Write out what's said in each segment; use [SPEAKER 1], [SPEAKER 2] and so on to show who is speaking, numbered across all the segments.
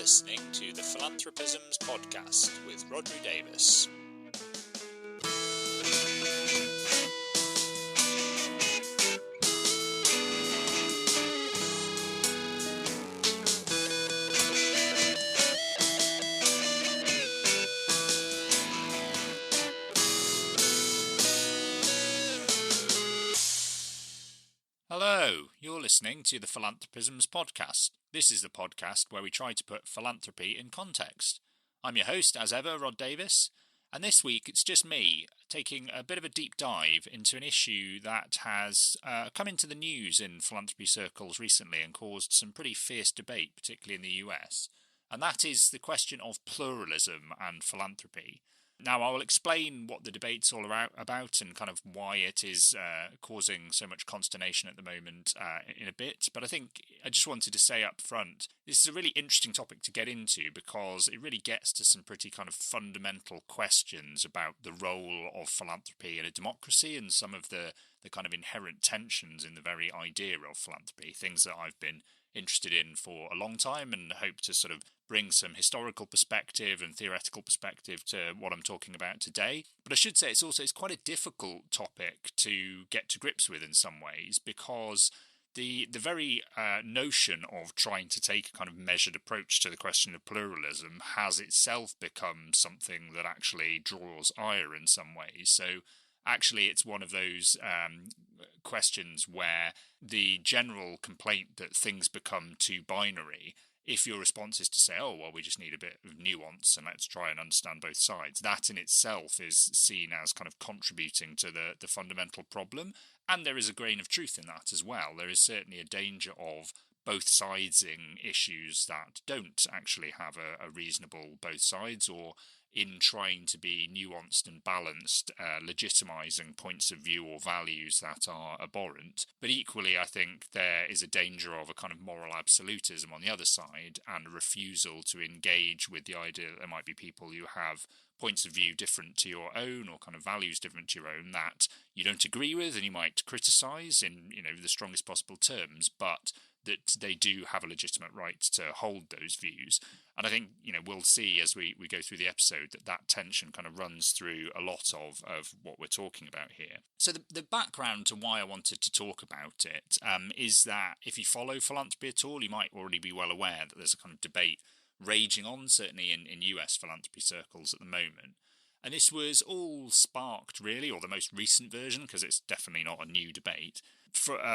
[SPEAKER 1] listening to the Philanthropisms podcast with Rodri Davis. Hello, you're listening to the Philanthropisms podcast. This is the podcast where we try to put philanthropy in context. I'm your host, as ever, Rod Davis, and this week it's just me taking a bit of a deep dive into an issue that has come into the news in philanthropy circles recently and caused some pretty fierce debate, particularly in the US, and that is the question of pluralism and philanthropy. Now, I will explain what the debate's all about and kind of why it is causing so much consternation at the moment in a bit. But I think I just wanted to say up front, this is a really interesting topic to get into because it really gets to some pretty kind of fundamental questions about the role of philanthropy in a democracy and some of the kind of inherent tensions in the very idea of philanthropy, things that I've been interested in for a long time and hope to sort of bring some historical perspective and theoretical perspective to what I'm talking about today. But I should say it's quite a difficult topic to get to grips with in some ways because the very notion of trying to take a kind of measured approach to the question of pluralism has itself become something that actually draws ire in some ways. So actually, it's one of those questions where the general complaint that things become too binary, if your response is to say, oh, well, we just need a bit of nuance and let's try and understand both sides, that in itself is seen as kind of contributing to the fundamental problem. And there is a grain of truth in that as well. There is certainly a danger of both sidesing issues that don't actually have a reasonable both sides, or in trying to be nuanced and balanced, legitimising points of view or values that are abhorrent. But equally, I think there is a danger of a kind of moral absolutism on the other side and a refusal to engage with the idea that there might be people who have points of view different to your own or kind of values different to your own that you don't agree with and you might criticise in, the strongest possible terms, but that they do have a legitimate right to hold those views. And I think, we'll see as we go through the episode that tension kind of runs through a lot of what we're talking about here. So the background to why I wanted to talk about it is that if you follow philanthropy at all, you might already be well aware that there's a kind of debate raging on, certainly in US philanthropy circles at the moment. And this was all sparked, really, or the most recent version, because it's definitely not a new debate,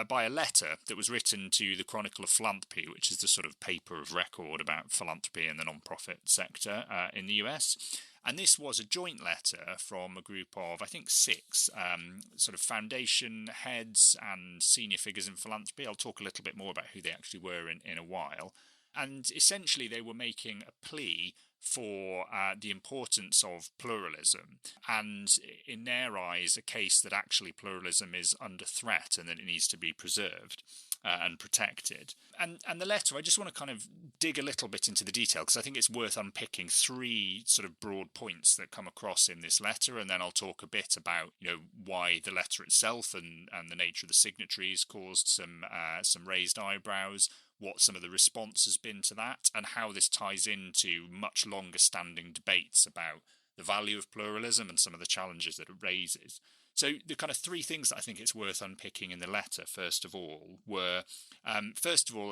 [SPEAKER 1] by a letter that was written to the Chronicle of Philanthropy, which is the sort of paper of record about philanthropy in the non-profit sector in the US. And this was a joint letter from a group of, I think, 6 sort of foundation heads and senior figures in philanthropy. I'll talk a little bit more about who they actually were in a while. And essentially they were making a plea for the importance of pluralism, and in their eyes a case that actually pluralism is under threat and that it needs to be preserved and protected. And the letter, I just want to kind of dig a little bit into the detail because I think it's worth unpicking 3 sort of broad points that come across in this letter, and then I'll talk a bit about why the letter itself and the nature of the signatories caused some raised eyebrows, what some of the response has been to that, and how this ties into much longer standing debates about the value of pluralism and some of the challenges that it raises. So the kind of 3 things that I think it's worth unpicking in the letter, first of all, were, I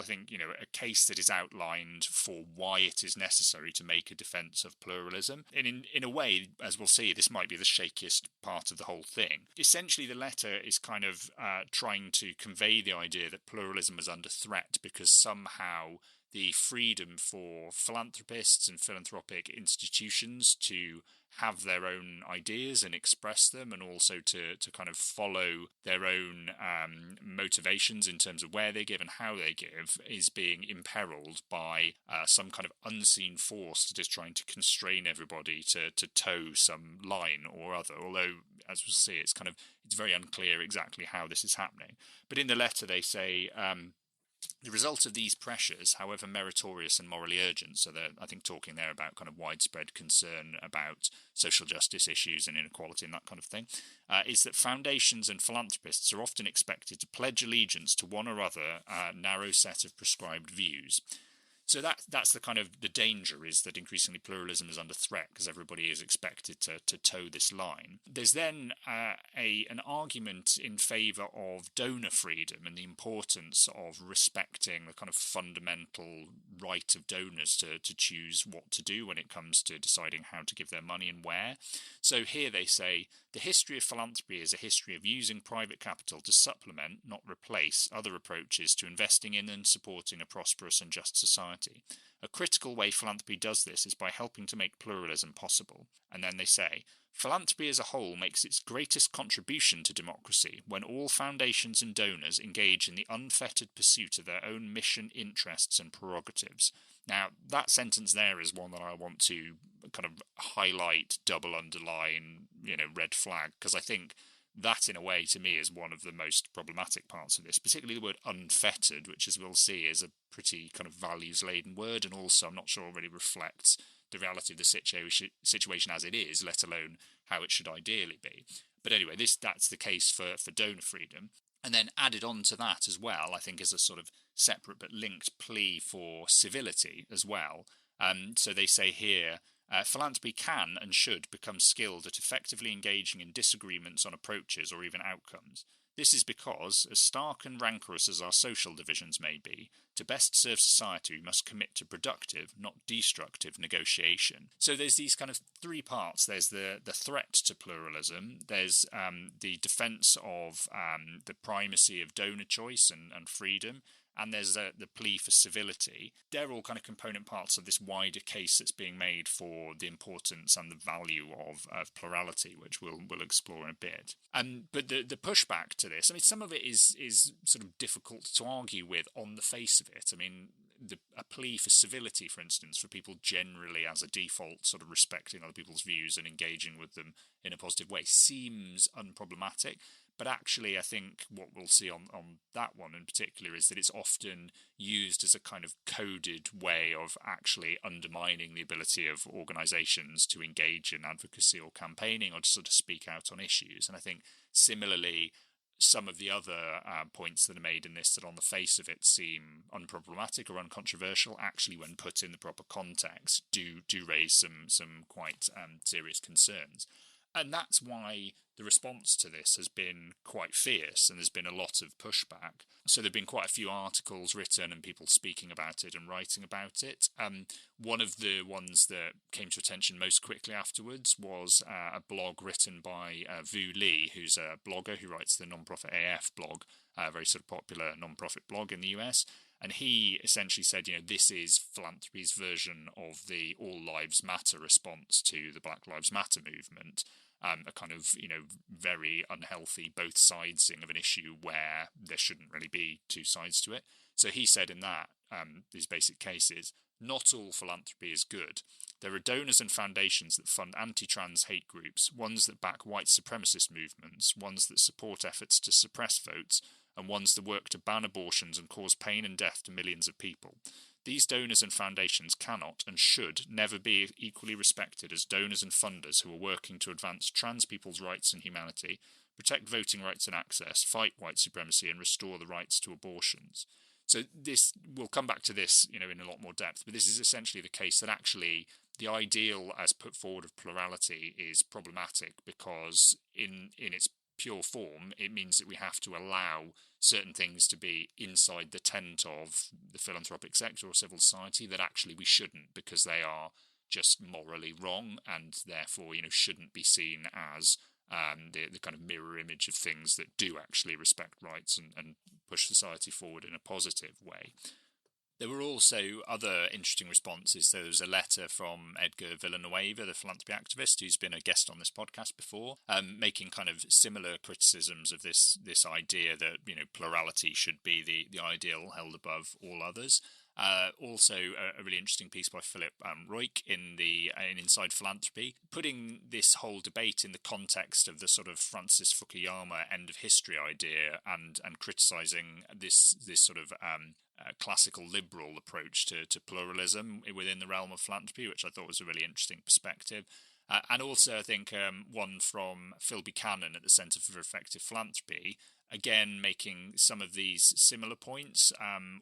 [SPEAKER 1] think, a case that is outlined for why it is necessary to make a defence of pluralism. And in a way, as we'll see, this might be the shakiest part of the whole thing. Essentially, the letter is kind of trying to convey the idea that pluralism is under threat because somehow the freedom for philanthropists and philanthropic institutions to have their own ideas and express them, and also to kind of follow their own motivations in terms of where they give and how they give, is being imperiled by some kind of unseen force that is trying to constrain everybody to toe some line or other. Although, as we'll see, it's very unclear exactly how this is happening. But in the letter they say, the result of these pressures, however meritorious and morally urgent, so they're, I think, talking there about kind of widespread concern about social justice issues and inequality and that kind of thing, is that foundations and philanthropists are often expected to pledge allegiance to one or other narrow set of prescribed views. So that's the kind of the danger, is that increasingly pluralism is under threat because everybody is expected to toe this line. There's then an argument in favour of donor freedom and the importance of respecting the kind of fundamental right of donors to choose what to do when it comes to deciding how to give their money and where. So here they say, the history of philanthropy is a history of using private capital to supplement, not replace, other approaches to investing in and supporting a prosperous and just society. A critical way philanthropy does this is by helping to make pluralism possible. And then they say, philanthropy as a whole makes its greatest contribution to democracy when all foundations and donors engage in the unfettered pursuit of their own mission, interests and prerogatives. Now, that sentence there is one that I want to kind of highlight, double underline, red flag, because I think that, in a way, to me, is one of the most problematic parts of this, particularly the word unfettered, which, as we'll see, is a pretty kind of values-laden word, and also I'm not sure really reflects the reality of the situation as it is, let alone how it should ideally be. But anyway, that's the case for donor freedom. And then added on to that as well, I think, is a sort of separate but linked plea for civility as well. So they say here, philanthropy can and should become skilled at effectively engaging in disagreements on approaches or even outcomes. This is because, as stark and rancorous as our social divisions may be, to best serve society we must commit to productive, not destructive negotiation. So there's these kind of three parts. There's the threat to pluralism, there's the defence of the primacy of donor choice and freedom, and there's the plea for civility. They're all kind of component parts of this wider case that's being made for the importance and the value of plurality, which we'll explore in a bit. But the pushback to this, I mean, some of it is sort of difficult to argue with on the face of it. I mean, a plea for civility, for instance, for people generally as a default sort of respecting other people's views and engaging with them in a positive way, seems unproblematic. But actually, I think what we'll see on that one in particular is that it's often used as a kind of coded way of actually undermining the ability of organisations to engage in advocacy or campaigning or to sort of speak out on issues. And I think similarly, some of the other points that are made in this that on the face of it seem unproblematic or uncontroversial, actually when put in the proper context do raise some quite serious concerns. And that's why the response to this has been quite fierce, and there's been a lot of pushback. So there have been quite a few articles written and people speaking about it and writing about it. One of the ones that came to attention most quickly afterwards was a blog written by Vu Lee, who's a blogger who writes the Nonprofit AF blog, a very sort of popular nonprofit blog in the US. And he essentially said, this is philanthropy's version of the All Lives Matter response to the Black Lives Matter movement. A kind of, very unhealthy both sidesing of an issue where there shouldn't really be two sides to it. So he said in that, these basic cases, not all philanthropy is good. There are donors and foundations that fund anti-trans hate groups, ones that back white supremacist movements, ones that support efforts to suppress votes, and ones that work to ban abortions and cause pain and death to millions of people. These donors and foundations cannot and should never be equally respected as donors and funders who are working to advance trans people's rights and humanity, protect voting rights and access, fight white supremacy, and restore the rights to abortions. So this, we'll come back to this, in a lot more depth, but this is essentially the case that actually the ideal as put forward of plurality is problematic because in its pure form, it means that we have to allow certain things to be inside the tent of the philanthropic sector or civil society that actually we shouldn't, because they are just morally wrong and therefore, shouldn't be seen as the kind of mirror image of things that do actually respect rights and push society forward in a positive way. There were also other interesting responses. There was a letter from Edgar Villanueva, the philanthropy activist, who's been a guest on this podcast before, making kind of similar criticisms of this idea that plurality should be the ideal held above all others. Also, a really interesting piece by Philip Roik in Inside Philanthropy, putting this whole debate in the context of the sort of Francis Fukuyama end of history idea and criticising this sort of classical liberal approach to pluralism within the realm of philanthropy, which I thought was a really interesting perspective. And also, I think one from Phil Buchanan at the Centre for Effective Philanthropy, again, making some of these similar points,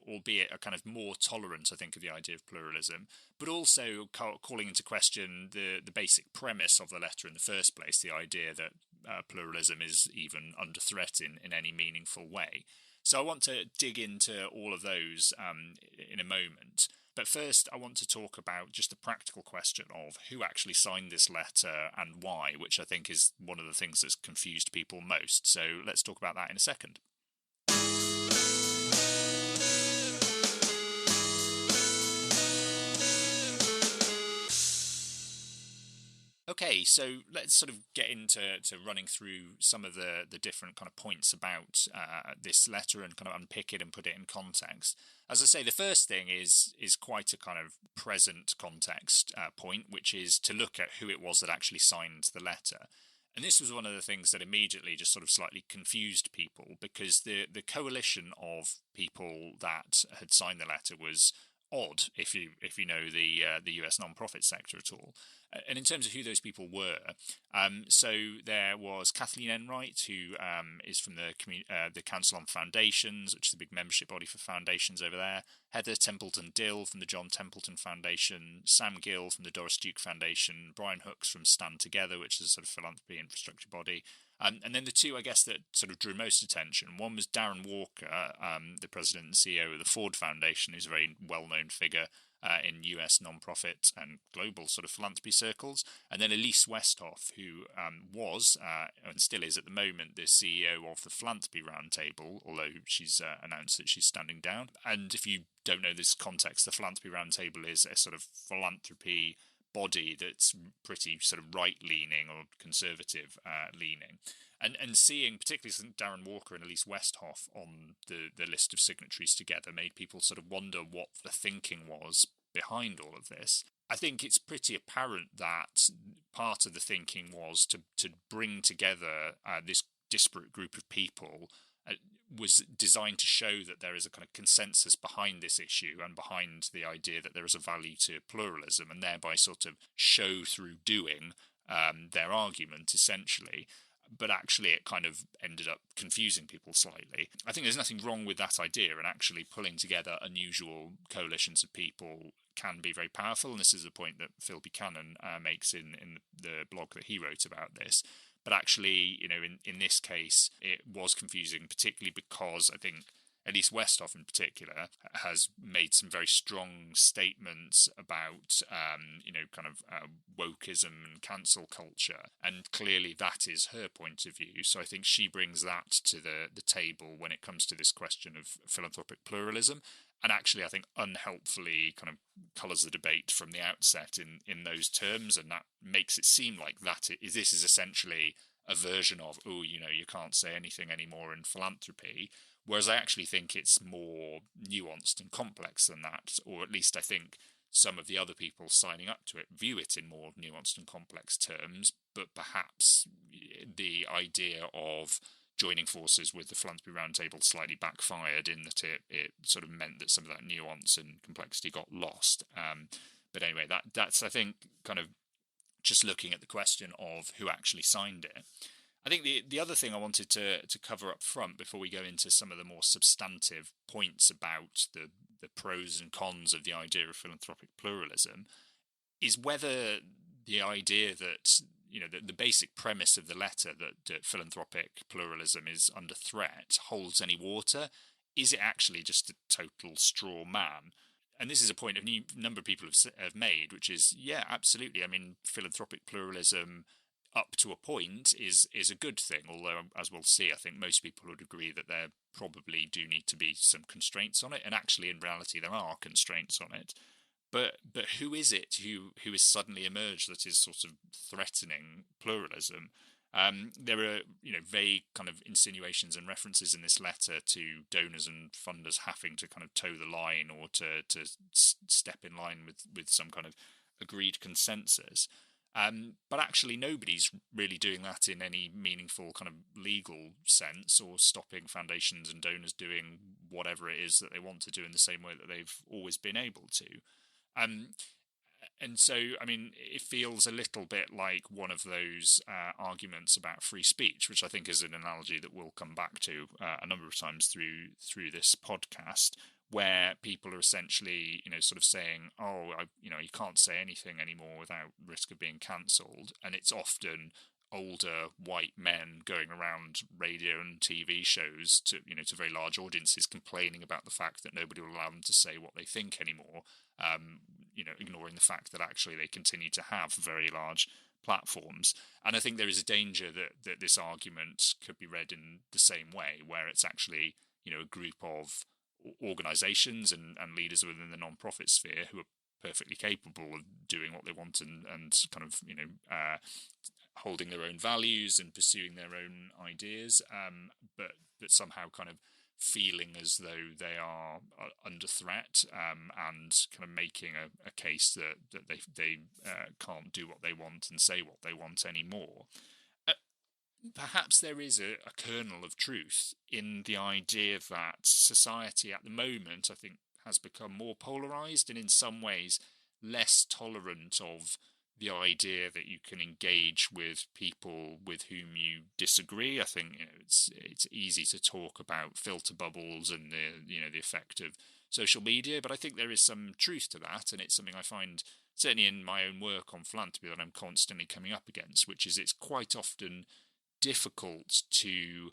[SPEAKER 1] albeit are kind of more tolerant, I think, of the idea of pluralism, but also calling into question the basic premise of the letter in the first place, the idea that pluralism is even under threat in any meaningful way. So I want to dig into all of those in a moment. But first, I want to talk about just the practical question of who actually signed this letter and why, which I think is one of the things that's confused people most. So let's talk about that in a second. Okay, so let's sort of get into running through some of the different kind of points about this letter and kind of unpick it and put it in context. As I say, the first thing is quite a kind of present context point, which is to look at who it was that actually signed the letter. And this was one of the things that immediately just sort of slightly confused people, because the coalition of people that had signed the letter was odd if you know the US non-profit sector at all. And in terms of who those people were, so there was Kathleen Enright, who is from the Council on Foundations, which is a big membership body for foundations over there. Heather Templeton-Dill from the John Templeton Foundation, Sam Gill from the Doris Duke Foundation, Brian Hooks from Stand Together, which is a sort of philanthropy infrastructure body. And then the two, I guess, that sort of drew most attention, one was Darren Walker, the president and CEO of the Ford Foundation, who's a very well-known figure in US non-profit and global sort of philanthropy circles, and then Elise Westhoff, who was and still is at the moment the CEO of the Philanthropy Roundtable, although she's announced that she's standing down. And if you don't know this context, the Philanthropy Roundtable is a sort of philanthropy body that's pretty sort of right-leaning or conservative-leaning. And seeing particularly Darren Walker and Elise Westhoff on the list of signatories together made people sort of wonder what the thinking was behind all of this. I think it's pretty apparent that part of the thinking was to bring together this disparate group of people was designed to show that there is a kind of consensus behind this issue and behind the idea that there is a value to pluralism, and thereby sort of show through doing their argument, essentially. But actually it kind of ended up confusing people slightly. I think there's nothing wrong with that idea, and actually pulling together unusual coalitions of people can be very powerful, and this is the point that Phil Buchanan makes in the blog that he wrote about this. But actually, you know, in this case, it was confusing, particularly because I think Elise Westhoff in particular has made some very strong statements about, kind of wokeism and cancel culture. And clearly that is her point of view. So I think she brings that to the table when it comes to this question of philanthropic pluralism. And actually, I think unhelpfully kind of colours the debate from the outset in those terms, and that makes it seem like this is essentially a version of, you can't say anything anymore in philanthropy, whereas I actually think it's more nuanced and complex than that, or at least I think some of the other people signing up to it view it in more nuanced and complex terms, but perhaps the idea of joining forces with the Philanthropy Roundtable slightly backfired in that it sort of meant that some of that nuance and complexity got lost. But anyway, that's I think kind of just looking at the question of who actually signed it. I think the other thing I wanted to cover up front before we go into some of the more substantive points about the pros and cons of the idea of philanthropic pluralism is whether the idea that the basic premise of the letter that philanthropic pluralism is under threat holds any water. Is it actually just a total straw man? And this is a point a number of people have made, which is, yeah, absolutely. I mean, philanthropic pluralism up to a point is a good thing, although, as we'll see, I think most people would agree that there probably do need to be some constraints on it. And actually, in reality, there are constraints on it. But who is it who has suddenly emerged that is sort of threatening pluralism? There are vague kind of insinuations and references in this letter to donors and funders having to kind of toe the line or to step in line with some kind of agreed consensus. But actually nobody's really doing that in any meaningful kind of legal sense, or stopping foundations and donors doing whatever it is that they want to do in the same way that they've always been able to. And so, I mean, it feels a little bit like one of those arguments about free speech, which I think is an analogy that we'll come back to a number of times through this podcast, where people are essentially, sort of saying, oh, you can't say anything anymore without risk of being cancelled. And it's often older white men going around radio and TV shows to very large audiences complaining about the fact that nobody will allow them to say what they think anymore, ignoring the fact that actually they continue to have very large platforms. And I think there is a danger that this argument could be read in the same way, where it's actually, a group of organisations and leaders within the non-profit sphere who are perfectly capable of doing what they want and kind of, holding their own values and pursuing their own ideas, but somehow kind of feeling as though they are under threat, and kind of making a case that they can't do what they want and say what they want anymore. Perhaps there is a kernel of truth in the idea that society at the moment, I think, has become more polarised and in some ways less tolerant of the idea that you can engage with people with whom you disagree. I think it's easy to talk about filter bubbles and the effect of social media, but I think there is some truth to that, and it's something I find certainly in my own work on philanthropy that I'm constantly coming up against, which is it's quite often difficult to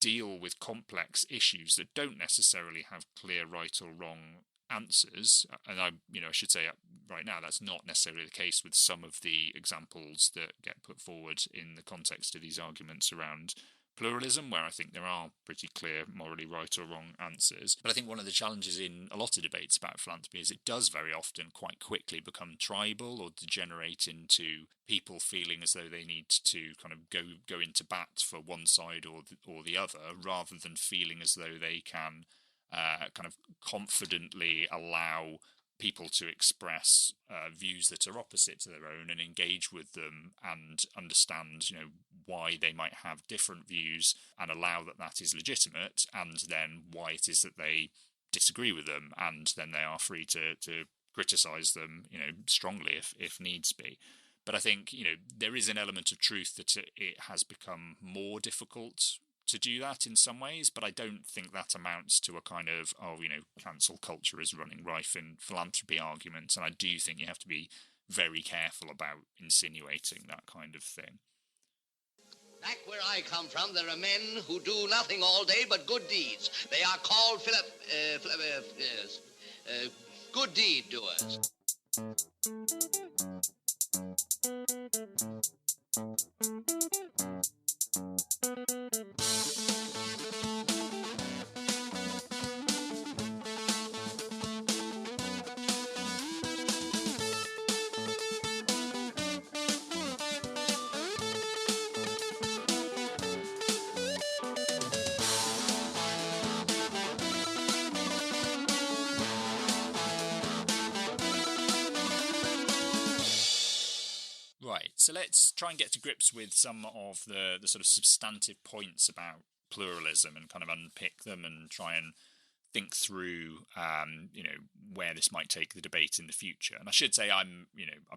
[SPEAKER 1] deal with complex issues that don't necessarily have clear right or wrong answers. And I should say right now that's not necessarily the case with some of the examples that get put forward in the context of these arguments around pluralism, where I think there are pretty clear morally right or wrong answers. But I think one of the challenges in a lot of debates about philanthropy is it does very often quite quickly become tribal or degenerate into people feeling as though they need to kind of go into bat for one side or the other, rather than feeling as though they can kind of confidently allow people to express views that are opposite to their own and engage with them and understand, why they might have different views and allow that is legitimate, and then why it is that they disagree with them, and then they are free to criticise them, strongly if needs be. But I think, there is an element of truth that it has become more difficult to do that in some ways, but I don't think that amounts to a kind of, cancel culture is running rife in philanthropy arguments, and I do think you have to be very careful about insinuating that kind of thing.
[SPEAKER 2] Back where I come from, there are men who do nothing all day but good deeds. They are called good deed doers.
[SPEAKER 1] So let's try and get to grips with some of the sort of substantive points about pluralism and kind of unpick them and try and think through, where this might take the debate in the future. And I should say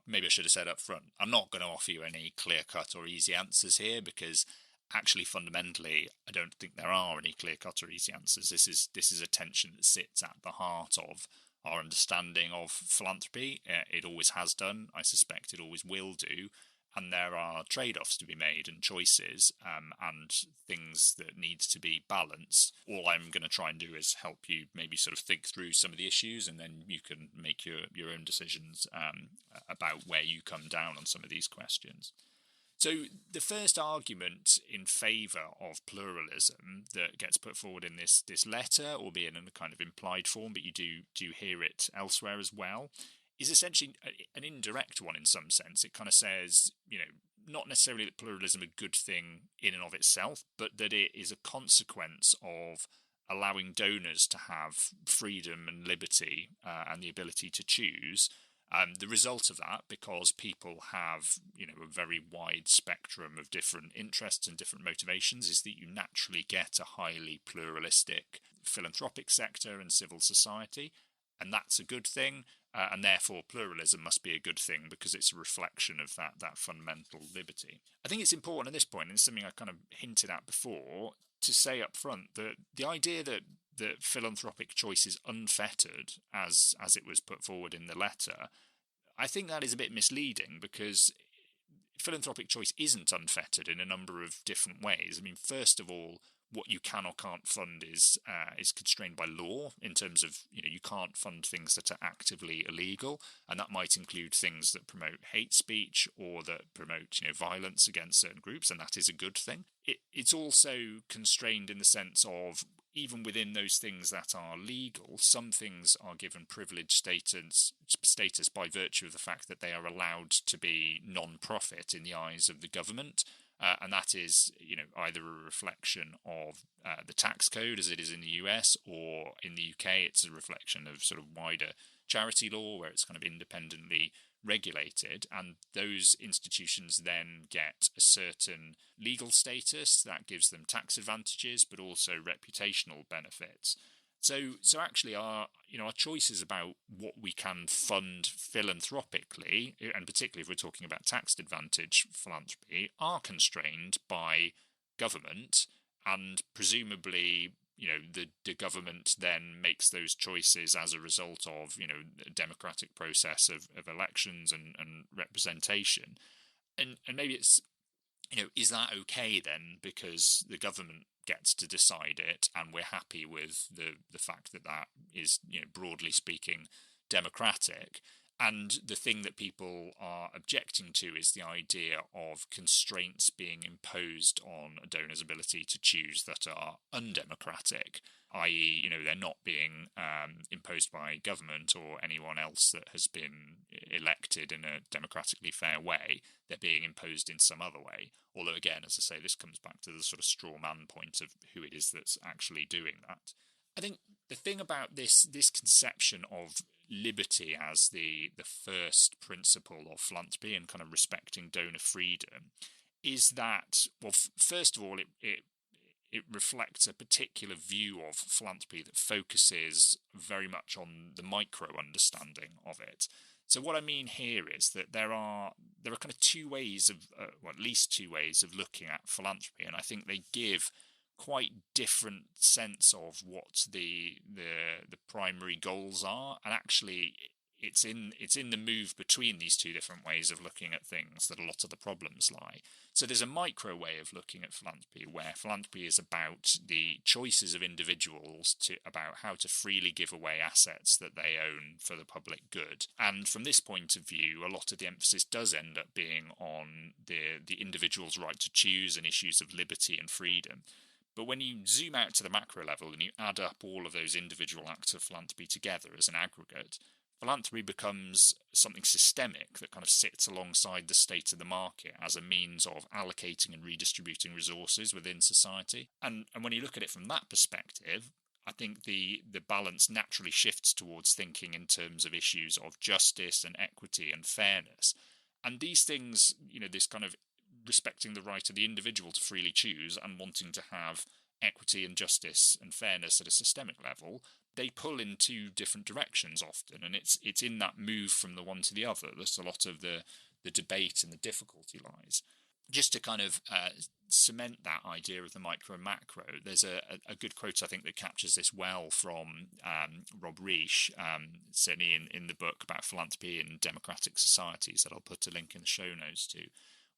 [SPEAKER 1] maybe I should have said up front, I'm not going to offer you any clear-cut or easy answers here, because actually fundamentally I don't think there are any clear-cut or easy answers. This is a tension that sits at the heart of our understanding of philanthropy. It always has done. I suspect it always will do. And there are trade-offs to be made and choices and things that need to be balanced. All I'm going to try and do is help you maybe sort of think through some of the issues, and then you can make your own decisions about where you come down on some of these questions. So the first argument in favour of pluralism that gets put forward in this letter, albeit in a kind of implied form, but you do hear it elsewhere as well, is essentially an indirect one in some sense. It kind of says, not necessarily that pluralism is a good thing in and of itself, but that it is a consequence of allowing donors to have freedom and liberty and the ability to choose. The result of that, because people have, a very wide spectrum of different interests and different motivations, is that you naturally get a highly pluralistic philanthropic sector and civil society. And that's a good thing. and therefore pluralism must be a good thing because it's a reflection of that fundamental liberty. I think it's important at this point, and it's something I kind of hinted at before, to say up front that the idea that philanthropic choice is unfettered, as it was put forward in the letter, I think that is a bit misleading, because philanthropic choice isn't unfettered in a number of different ways. I mean, first of all, what you can or can't fund is constrained by law, in terms of, you can't fund things that are actively illegal, and that might include things that promote hate speech or that promote violence against certain groups, and that is a good thing. It's also constrained in the sense of, even within those things that are legal, some things are given privileged status by virtue of the fact that they are allowed to be non-profit in the eyes of the government. And that is, either a reflection of the tax code as it is in the US, or in the UK it's a reflection of sort of wider charity law, where it's kind of independently regulated, and those institutions then get a certain legal status that gives them tax advantages, but also reputational benefits. So actually our choices about what we can fund philanthropically, and particularly if we're talking about tax advantage philanthropy, are constrained by government, and presumably the government then makes those choices as a result of a democratic process of elections and representation, and maybe it's is that okay then, because the government gets to decide it, and we're happy with the fact that is broadly speaking democratic. And the thing that people are objecting to is the idea of constraints being imposed on a donor's ability to choose that are undemocratic, i.e., they're not being imposed by government or anyone else that has been elected in a democratically fair way. They're being imposed in some other way. Although, again, as I say, this comes back to the sort of straw man point of who it is that's actually doing that. I think the thing about this conception of liberty as the first principle of philanthropy, and kind of respecting donor freedom, is that, well, first of all, it reflects a particular view of philanthropy that focuses very much on the micro understanding of it. So what I mean here is that there are kind of two ways of, at least two ways of looking at philanthropy, and I think they give quite different sense of what the primary goals are, and actually it's in the move between these two different ways of looking at things that a lot of the problems lie. So there's a micro way of looking at philanthropy, where philanthropy is about the choices of individuals about how to freely give away assets that they own for the public good. And from this point of view, a lot of the emphasis does end up being on the individual's right to choose and issues of liberty and freedom. But when you zoom out to the macro level and you add up all of those individual acts of philanthropy together as an aggregate, philanthropy becomes something systemic that kind of sits alongside the state of the market as a means of allocating and redistributing resources within society. And when you look at it from that perspective, I think the balance naturally shifts towards thinking in terms of issues of justice and equity and fairness. And these things, this kind of respecting the right of the individual to freely choose and wanting to have equity and justice and fairness at a systemic level, they pull in two different directions often, and it's in that move from the one to the other that a lot of the debate and the difficulty lies. Just to kind of cement that idea of the micro and macro, there's a good quote I think that captures this well from Rob Reich, certainly in the book about philanthropy in democratic societies that I'll put a link in the show notes to,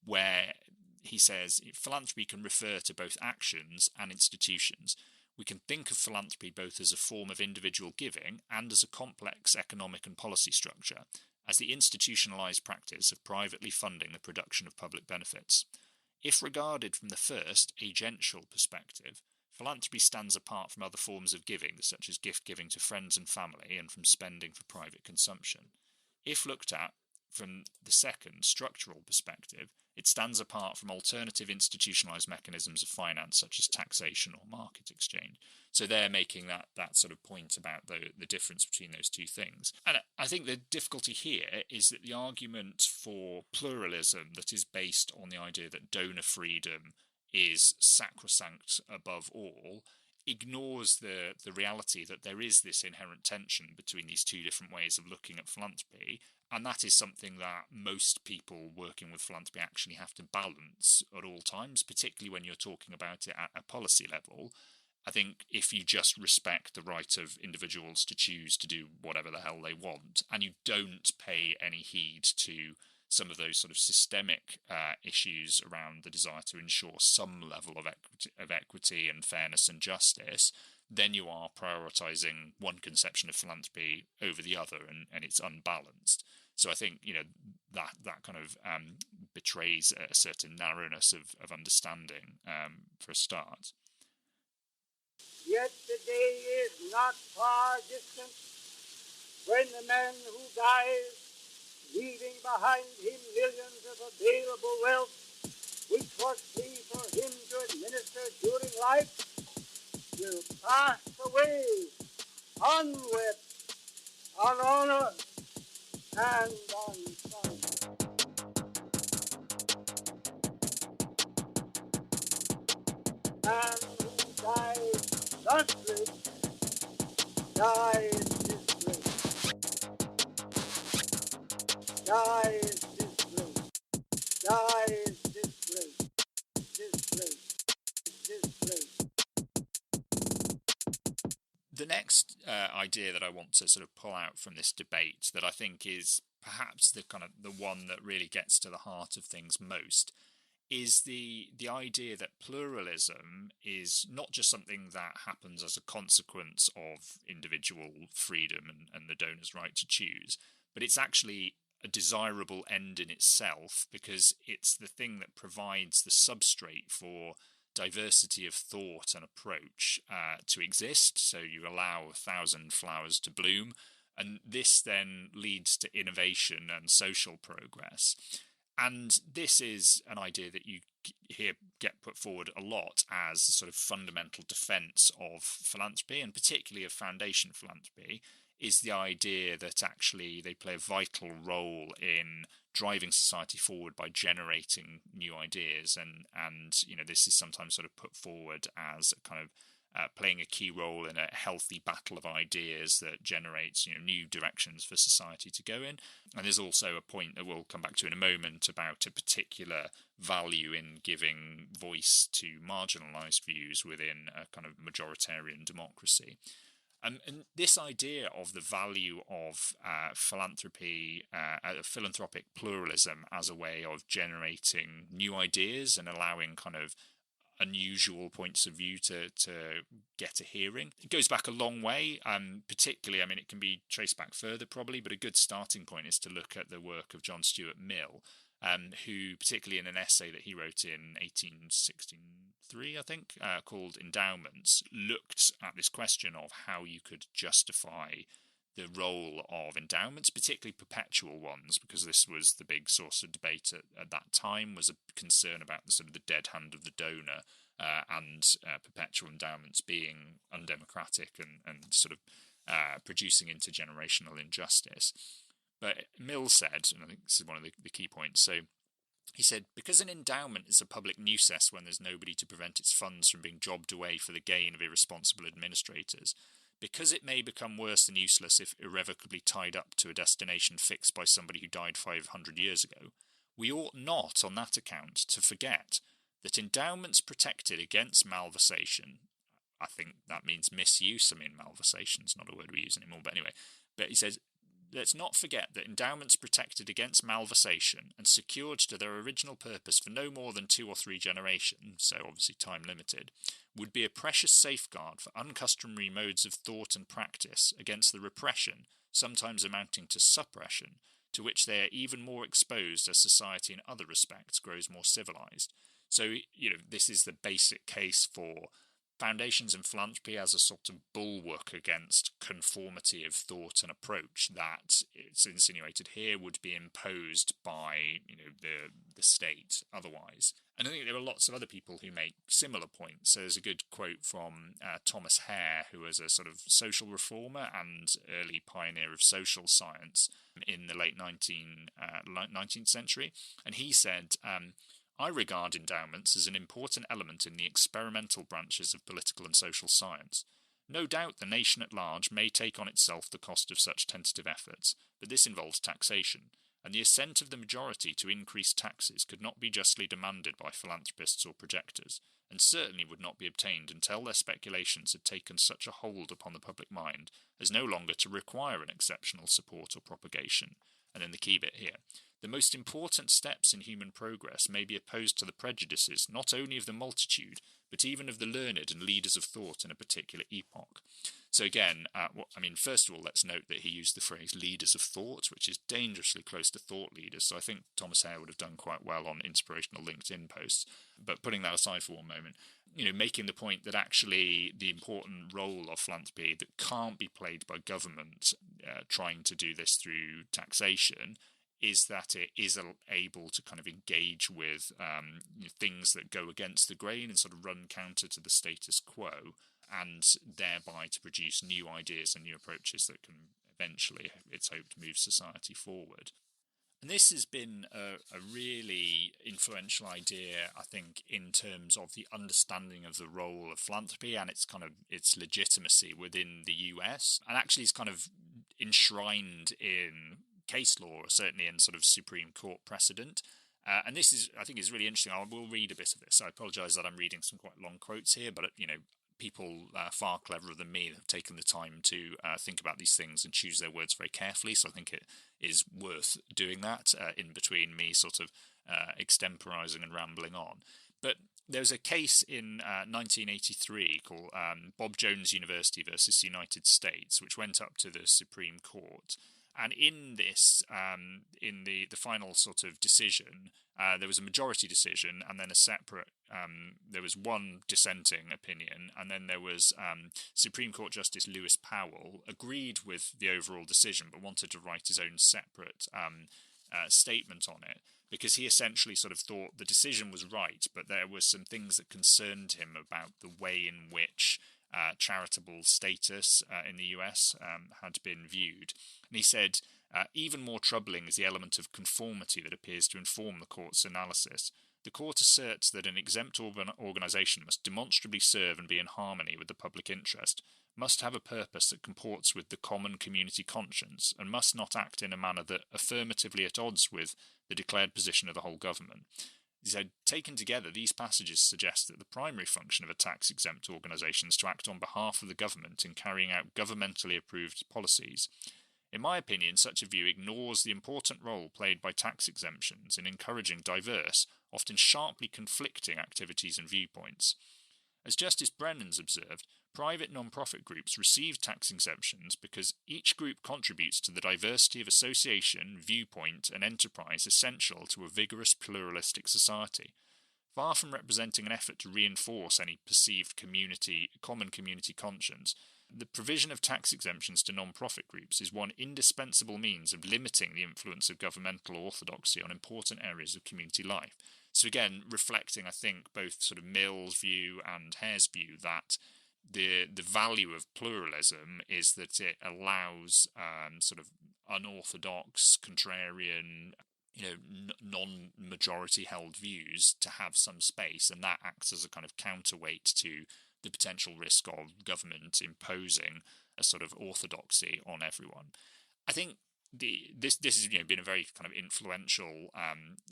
[SPEAKER 1] where he says philanthropy can refer to both actions and institutions. We can think of philanthropy both as a form of individual giving and as a complex economic and policy structure, as the institutionalized practice of privately funding the production of public benefits. If regarded from the first, agential perspective, philanthropy stands apart from other forms of giving, such as gift giving to friends and family and from spending for private consumption. If looked at from the second, structural perspective, it stands apart from alternative institutionalized mechanisms of finance such as taxation or market exchange. So they're making that sort of point about the difference between those two things. And I think the difficulty here is that the argument for pluralism that is based on the idea that donor freedom is sacrosanct above all ignores the reality that there is this inherent tension between these two different ways of looking at philanthropy, and that is something that most people working with philanthropy actually have to balance at all times, particularly when you're talking about it at a policy level. I think if you just respect the right of individuals to choose to do whatever the hell they want, and you don't pay any heed to some of those sort of systemic issues around the desire to ensure some level of equity and fairness and justice, then you are prioritising one conception of philanthropy over the other, and it's unbalanced. So I think, you know, that kind of betrays a certain narrowness of understanding for a start.
[SPEAKER 3] Yet the day is not far distant when the man who dies, leaving behind him millions of available wealth, which was free for him to administer during life, will pass away unwept, unhonored, and unsung. Man who dies thus rich, dies disgraced. Dies disgraced. Dies disgraced. Disgraced. Disgraced.
[SPEAKER 1] The next idea that I want to sort of pull out from this debate, that I think is perhaps the one that really gets to the heart of things most, is the idea that pluralism is not just something that happens as a consequence of individual freedom and the donor's right to choose, but it's actually a desirable end in itself, because it's the thing that provides the substrate for diversity of thought and approach to exist. So you allow 1,000 flowers to bloom, and this then leads to innovation and social progress. And this is an idea that you hear get put forward a lot as a sort of fundamental defence of philanthropy, and particularly of foundation philanthropy, is the idea that actually they play a vital role in driving society forward by generating new ideas, and you know, this is sometimes sort of put forward as a kind of playing a key role in a healthy battle of ideas that generates, you know, new directions for society to go in. And there's also a point that we'll come back to in a moment about a particular value in giving voice to marginalised views within a kind of majoritarian democracy. And this idea of the value of philanthropy, philanthropic pluralism as a way of generating new ideas and allowing kind of unusual points of view to get a hearing, it goes back a long way. Particularly, I mean, it can be traced back further probably, but a good starting point is to look at the work of John Stuart Mill, who, particularly in an essay that he wrote in 1863, I think, called Endowments, looked at this question of how you could justify the role of endowments, particularly perpetual ones, because this was the big source of debate at that time, was a concern about the sort of the dead hand of the donor, and perpetual endowments being undemocratic and sort of producing intergenerational injustice. But Mill said, and I think this is one of the key points, so he said, because an endowment is a public nuisance when there's nobody to prevent its funds from being jobbed away for the gain of irresponsible administrators, because it may become worse than useless if irrevocably tied up to a destination fixed by somebody who died 500 years ago, we ought not, on that account, to forget that endowments protected against malversation, I think that means misuse, I mean, malversation's not a word we use anymore, but anyway, but he says, let's not forget that endowments protected against malversation and secured to their original purpose for no more than 2 or 3 generations, so obviously time limited, would be a precious safeguard for uncustomary modes of thought and practice against the repression, sometimes amounting to suppression, to which they are even more exposed as society in other respects grows more civilized. So, you know, this is the basic case for foundations and philanthropy as a sort of bulwark against conformity of thought and approach that, it's insinuated here, would be imposed by, you know, the state otherwise. And I think there are lots of other people who make similar points. So there's a good quote from Thomas Hare, who was a sort of social reformer and early pioneer of social science in the late 19th century. And he said, I regard endowments as an important element in the experimental branches of political and social science. No doubt the nation at large may take on itself the cost of such tentative efforts, but this involves taxation, and the assent of the majority to increased taxes could not be justly demanded by philanthropists or projectors, and certainly would not be obtained until their speculations had taken such a hold upon the public mind as no longer to require an exceptional support or propagation. And then the key bit here. The most important steps in human progress may be opposed to the prejudices not only of the multitude, but even of the learned and leaders of thought in a particular epoch. So again, first of all, let's note that he used the phrase leaders of thought, which is dangerously close to thought leaders. So I think Thomas Hare would have done quite well on inspirational LinkedIn posts. But putting that aside for one moment, making the point that actually the important role of philanthropy that can't be played by government trying to do this through taxation is that it is able to kind of engage with things that go against the grain and sort of run counter to the status quo, and thereby to produce new ideas and new approaches that can eventually, it's hoped, move society forward. And this has been a really influential idea, I think, in terms of the understanding of the role of philanthropy and its legitimacy within the US, and actually is kind of enshrined in case law, certainly in sort of Supreme Court precedent. And this is, I think, is really interesting. I will read a bit of this. I apologise that I'm reading some quite long quotes here, but people far cleverer than me have taken the time to think about these things and choose their words very carefully. So I think it is worth doing that in between me sort of extemporising and rambling on. But there's a case in 1983 called Bob Jones University versus the United States, which went up to the Supreme Court. And in this, in the final sort of decision, there was a majority decision, and then a separate, there was one dissenting opinion, and then there was Supreme Court Justice Lewis Powell agreed with the overall decision, but wanted to write his own separate statement on it, because he essentially sort of thought the decision was right, but there were some things that concerned him about the way in which charitable status in the US had been viewed. And he said, even more troubling is the element of conformity that appears to inform the court's analysis. The court asserts that an exempt organisation must demonstrably serve and be in harmony with the public interest, must have a purpose that comports with the common community conscience, and must not act in a manner that affirmatively at odds with the declared position of the whole government. He said, taken together, these passages suggest that the primary function of a tax-exempt organisation is to act on behalf of the government in carrying out governmentally approved policies. In my opinion, such a view ignores the important role played by tax exemptions in encouraging diverse, often sharply conflicting activities and viewpoints. As Justice Brennan's observed, private non-profit groups receive tax exemptions because each group contributes to the diversity of association, viewpoint, and enterprise essential to a vigorous pluralistic society. Far from representing an effort to reinforce any perceived common community conscience, the provision of tax exemptions to non-profit groups is one indispensable means of limiting the influence of governmental orthodoxy on important areas of community life. So again, reflecting, I think, both sort of Mill's view and Hare's view that the value of pluralism is that it allows sort of unorthodox, contrarian, non-majority held views to have some space, and that acts as a kind of counterweight to the potential risk of government imposing a sort of orthodoxy on everyone. I think this has been a very kind of influential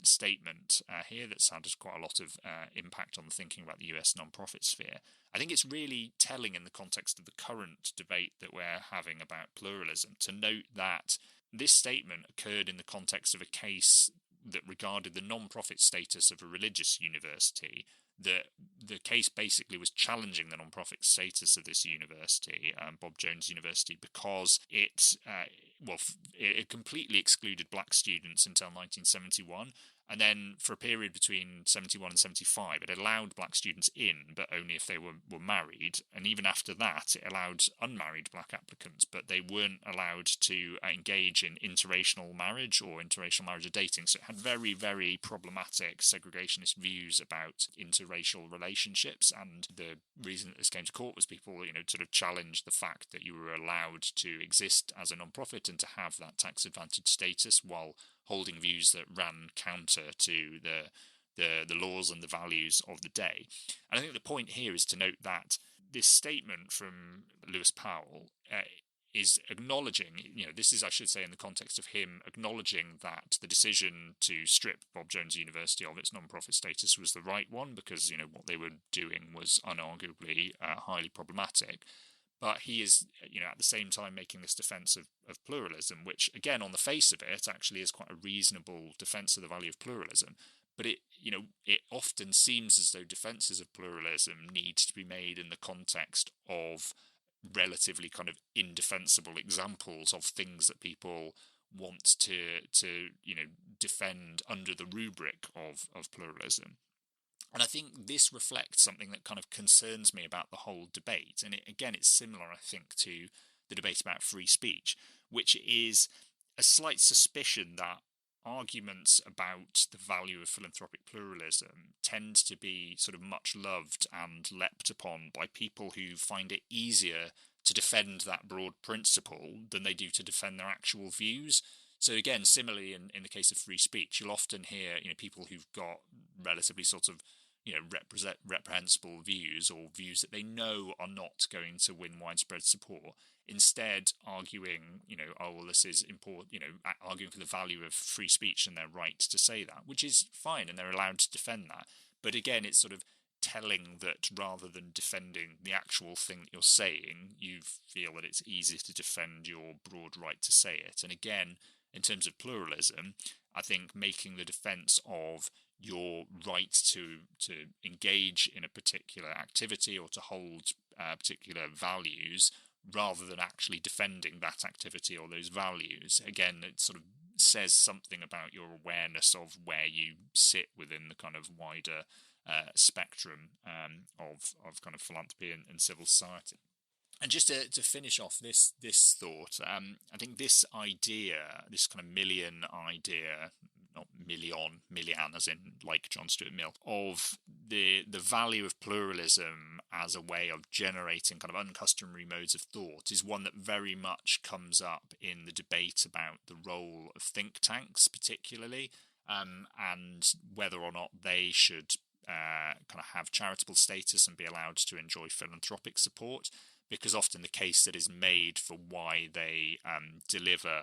[SPEAKER 1] statement here that's had quite a lot of impact on the thinking about the US non-profit sphere. I think it's really telling in the context of the current debate that we're having about pluralism to note that this statement occurred in the context of a case that regarded the non-profit status of a religious university. The case basically was challenging the non-profit status of this university, Bob Jones University, because it completely excluded black students until 1971, and then for a period between 71 and 75, it allowed black students in, but only if they were married, and even after that, it allowed unmarried black applicants, but they weren't allowed to engage in interracial marriage or dating, so it had very, very problematic segregationist views about interracial relationships, and the reason that this came to court was people, sort of challenged the fact that you were allowed to exist as a non-profit and to have that tax advantage status while holding views that ran counter to the laws and the values of the day. And I think the point here is to note that this statement from Lewis Powell is acknowledging, this is, I should say, in the context of him acknowledging that the decision to strip Bob Jones University of its non-profit status was the right one, because, what they were doing was unarguably highly problematic. But he is, at the same time making this defence of pluralism, which, again, on the face of it, actually is quite a reasonable defence of the value of pluralism. But it often seems as though defences of pluralism need to be made in the context of relatively kind of indefensible examples of things that people want to defend under the rubric of pluralism. And I think this reflects something that kind of concerns me about the whole debate. And it's similar, I think, to the debate about free speech, which is a slight suspicion that arguments about the value of philanthropic pluralism tend to be sort of much loved and leapt upon by people who find it easier to defend that broad principle than they do to defend their actual views. So again, similarly in the case of free speech, you'll often hear people who've got relatively sort of reprehensible views, or views that they know are not going to win widespread support, instead arguing, this is important, arguing for the value of free speech and their right to say that, which is fine, and they're allowed to defend that. But again, it's sort of telling that rather than defending the actual thing that you're saying, you feel that it's easier to defend your broad right to say it. And again, in terms of pluralism, I think making the defence of your right to engage in a particular activity or to hold particular values, rather than actually defending that activity or those values, again, it sort of says something about your awareness of where you sit within the kind of wider spectrum of kind of philanthropy and civil society. And just to finish off this thought, I think this idea, this kind of million idea, not million as in like John Stuart Mill, of the value of pluralism as a way of generating kind of uncustomary modes of thought, is one that very much comes up in the debate about the role of think tanks particularly, and whether or not they should kind of have charitable status and be allowed to enjoy philanthropic support, because often the case that is made for why they deliver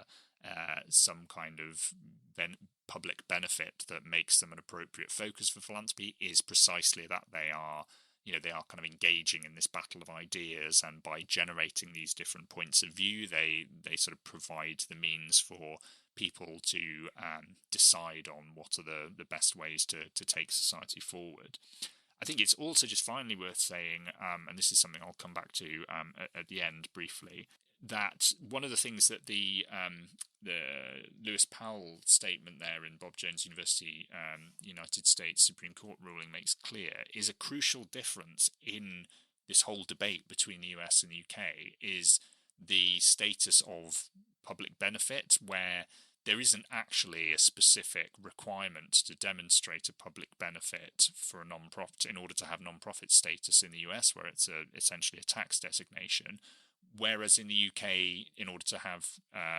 [SPEAKER 1] some kind of public benefit that makes them an appropriate focus for philanthropy is precisely that they are kind of engaging in this battle of ideas, and by generating these different points of view, they sort of provide the means for people to decide on what are the best ways to take society forward. I think it's also just finally worth saying, and this is something I'll come back to at the end briefly, that one of the things that the Lewis Powell statement there in Bob Jones University United States Supreme Court ruling makes clear is a crucial difference in this whole debate between the US and the UK is the status of public benefit, where there isn't actually a specific requirement to demonstrate a public benefit for a non-profit in order to have non-profit status in the US, where it's essentially a tax designation. Whereas in the UK, in order to have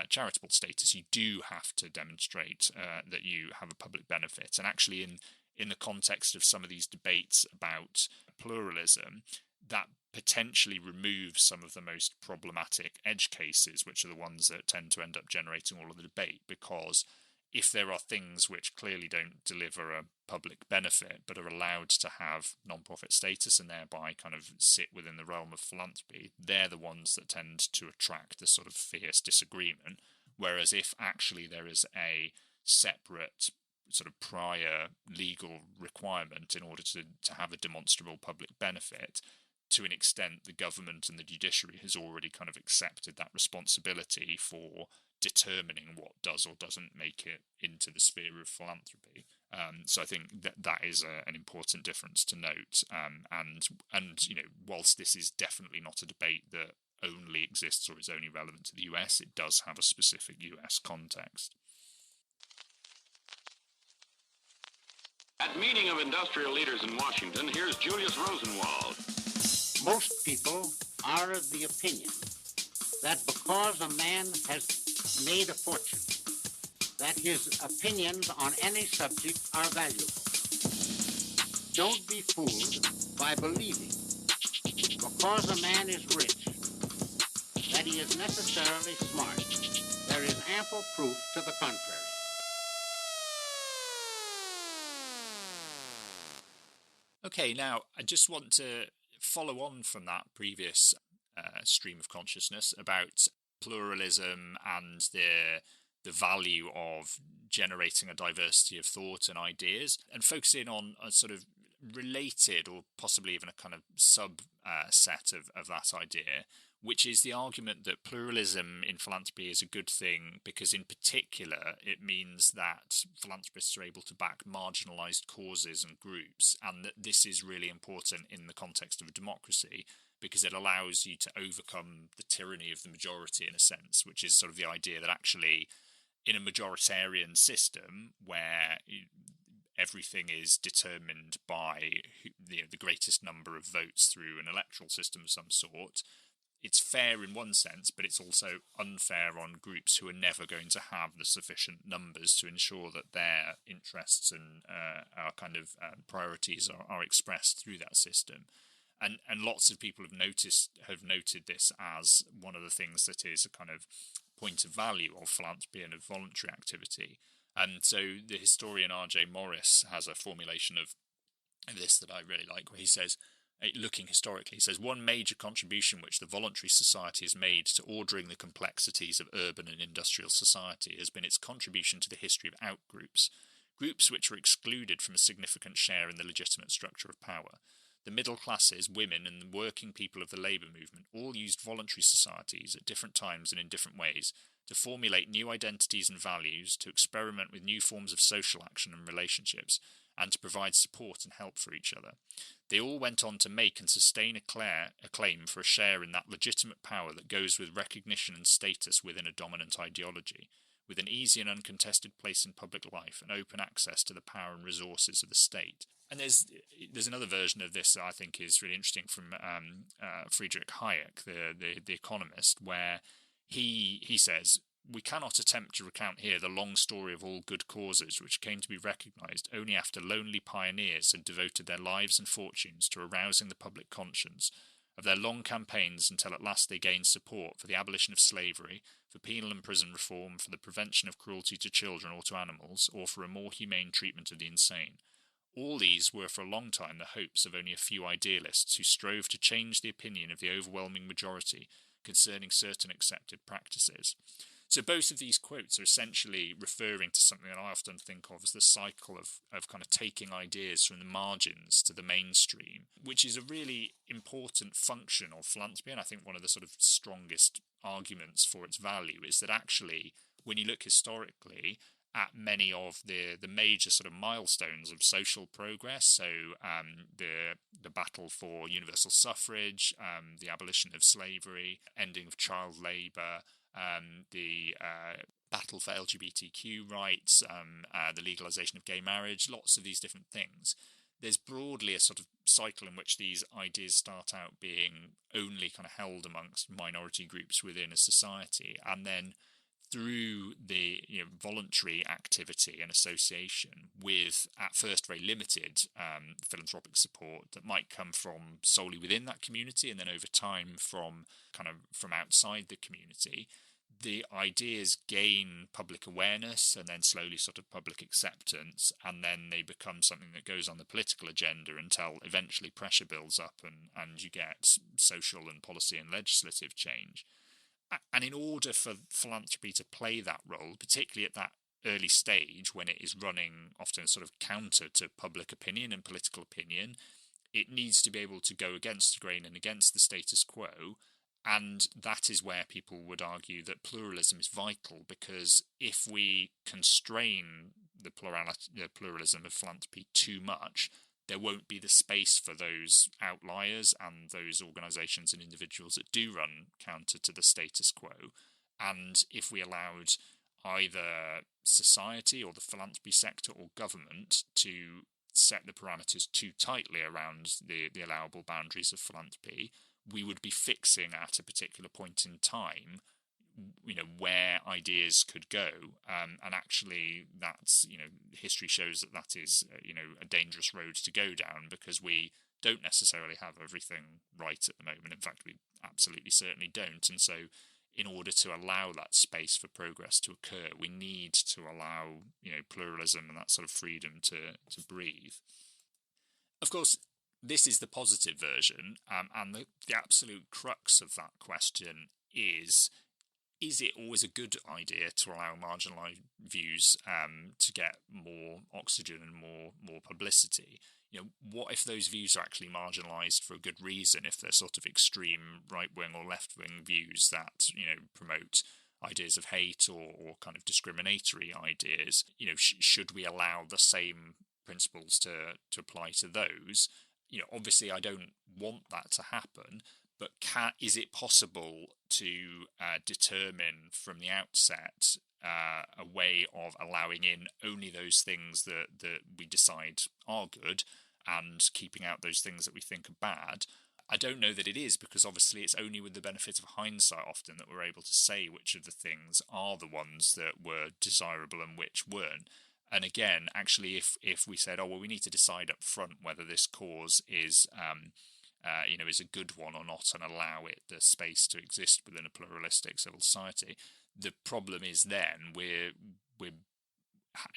[SPEAKER 1] charitable status, you do have to demonstrate that you have a public benefit. And actually, in the context of some of these debates about pluralism, that potentially removes some of the most problematic edge cases, which are the ones that tend to end up generating all of the debate, because if there are things which clearly don't deliver a public benefit but are allowed to have non-profit status and thereby kind of sit within the realm of philanthropy, they're the ones that tend to attract a sort of fierce disagreement. Whereas if actually there is a separate sort of prior legal requirement in order to have a demonstrable public benefit, to an extent the government and the judiciary has already kind of accepted that responsibility for determining what does or doesn't make it into the sphere of philanthropy. So I think that is an important difference to note. And whilst this is definitely not a debate that only exists or is only relevant to the US, it does have a specific US context.
[SPEAKER 4] At meeting of industrial leaders in Washington, here's Julius Rosenwald.
[SPEAKER 5] Most people are of the opinion that because a man has made a fortune, that his opinions on any subject are valuable. Don't be fooled by believing, because a man is rich, that he is necessarily smart. There is ample proof to the contrary.
[SPEAKER 1] Okay, now I just want to follow on from that previous stream of consciousness about pluralism and the value of generating a diversity of thought and ideas, and focusing on a sort of related or possibly even a kind of sub set of that idea, which is the argument that pluralism in philanthropy is a good thing because in particular it means that philanthropists are able to back marginalised causes and groups, and that this is really important in the context of a democracy because it allows you to overcome the tyranny of the majority in a sense, which is sort of the idea that actually in a majoritarian system where everything is determined by the greatest number of votes through an electoral system of some sort, it's fair in one sense, but it's also unfair on groups who are never going to have the sufficient numbers to ensure that their interests and our kind of priorities are expressed through that system. And lots of people have noted this as one of the things that is a kind of point of value of philanthropy and of voluntary activity. And so the historian R.J. Morris has a formulation of this that I really like, where he says, looking historically, he says, one major contribution which the voluntary society has made to ordering the complexities of urban and industrial society has been its contribution to the history of outgroups, groups which were excluded from a significant share in the legitimate structure of power. The middle classes, women, and the working people of the labour movement all used voluntary societies at different times and in different ways to formulate new identities and values, to experiment with new forms of social action and relationships, and to provide support and help for each other. They all went on to make and sustain a claim for a share in that legitimate power that goes with recognition and status within a dominant ideology, with an easy and uncontested place in public life and open access to the power and resources of the state. And there's another version of this that I think is really interesting from Friedrich Hayek, the economist, where he says, we cannot attempt to recount here the long story of all good causes which came to be recognised only after lonely pioneers had devoted their lives and fortunes to arousing the public conscience, of their long campaigns until at last they gained support for the abolition of slavery, for penal and prison reform, for the prevention of cruelty to children or to animals, or for a more humane treatment of the insane. All these were for a long time the hopes of only a few idealists who strove to change the opinion of the overwhelming majority concerning certain accepted practices. So both of these quotes are essentially referring to something that I often think of as the cycle of kind of taking ideas from the margins to the mainstream, which is a really important function of philanthropy. And I think one of the sort of strongest arguments for its value is that actually, when you look historically at many of the major sort of milestones of social progress, so the battle for universal suffrage, the abolition of slavery, ending of child labour, the battle for LGBTQ rights, the legalisation of gay marriage, lots of these different things. There's broadly a sort of cycle in which these ideas start out being only kind of held amongst minority groups within a society, and then through the voluntary activity and association with, at first, very limited philanthropic support that might come from solely within that community, and then over time from outside the community, the ideas gain public awareness and then slowly sort of public acceptance, and then they become something that goes on the political agenda until eventually pressure builds up and you get social and policy and legislative change. And in order for philanthropy to play that role, particularly at that early stage when it is running often sort of counter to public opinion and political opinion, it needs to be able to go against the grain and against the status quo. And that is where people would argue that pluralism is vital, because if we constrain the pluralism of philanthropy too much, there won't be the space for those outliers and those organisations and individuals that do run counter to the status quo. And if we allowed either society or the philanthropy sector or government to set the parameters too tightly around the allowable boundaries of philanthropy, we would be fixing at a particular point in time where ideas could go, and actually that's, history shows that is, a dangerous road to go down, because we don't necessarily have everything right at the moment. In fact, we absolutely certainly don't. And so in order to allow that space for progress to occur, we need to allow, pluralism and that sort of freedom to breathe. Of course, this is the positive version, and the absolute crux of that question is it always a good idea to allow marginalised views to get more oxygen and more publicity? What if those views are actually marginalised for a good reason, if they're sort of extreme right-wing or left-wing views that, promote ideas of hate or kind of discriminatory ideas? Should we allow the same principles to apply to those? Obviously I don't want that to happen, but is it possible to determine from the outset a way of allowing in only those things that we decide are good, and keeping out those things that we think are bad? I don't know that it is, because obviously it's only with the benefit of hindsight often that we're able to say which of the things are the ones that were desirable and which weren't. And again, actually, if we said, we need to decide up front whether this cause is is a good one or not, and allow it the space to exist within a pluralistic civil society, the problem is then we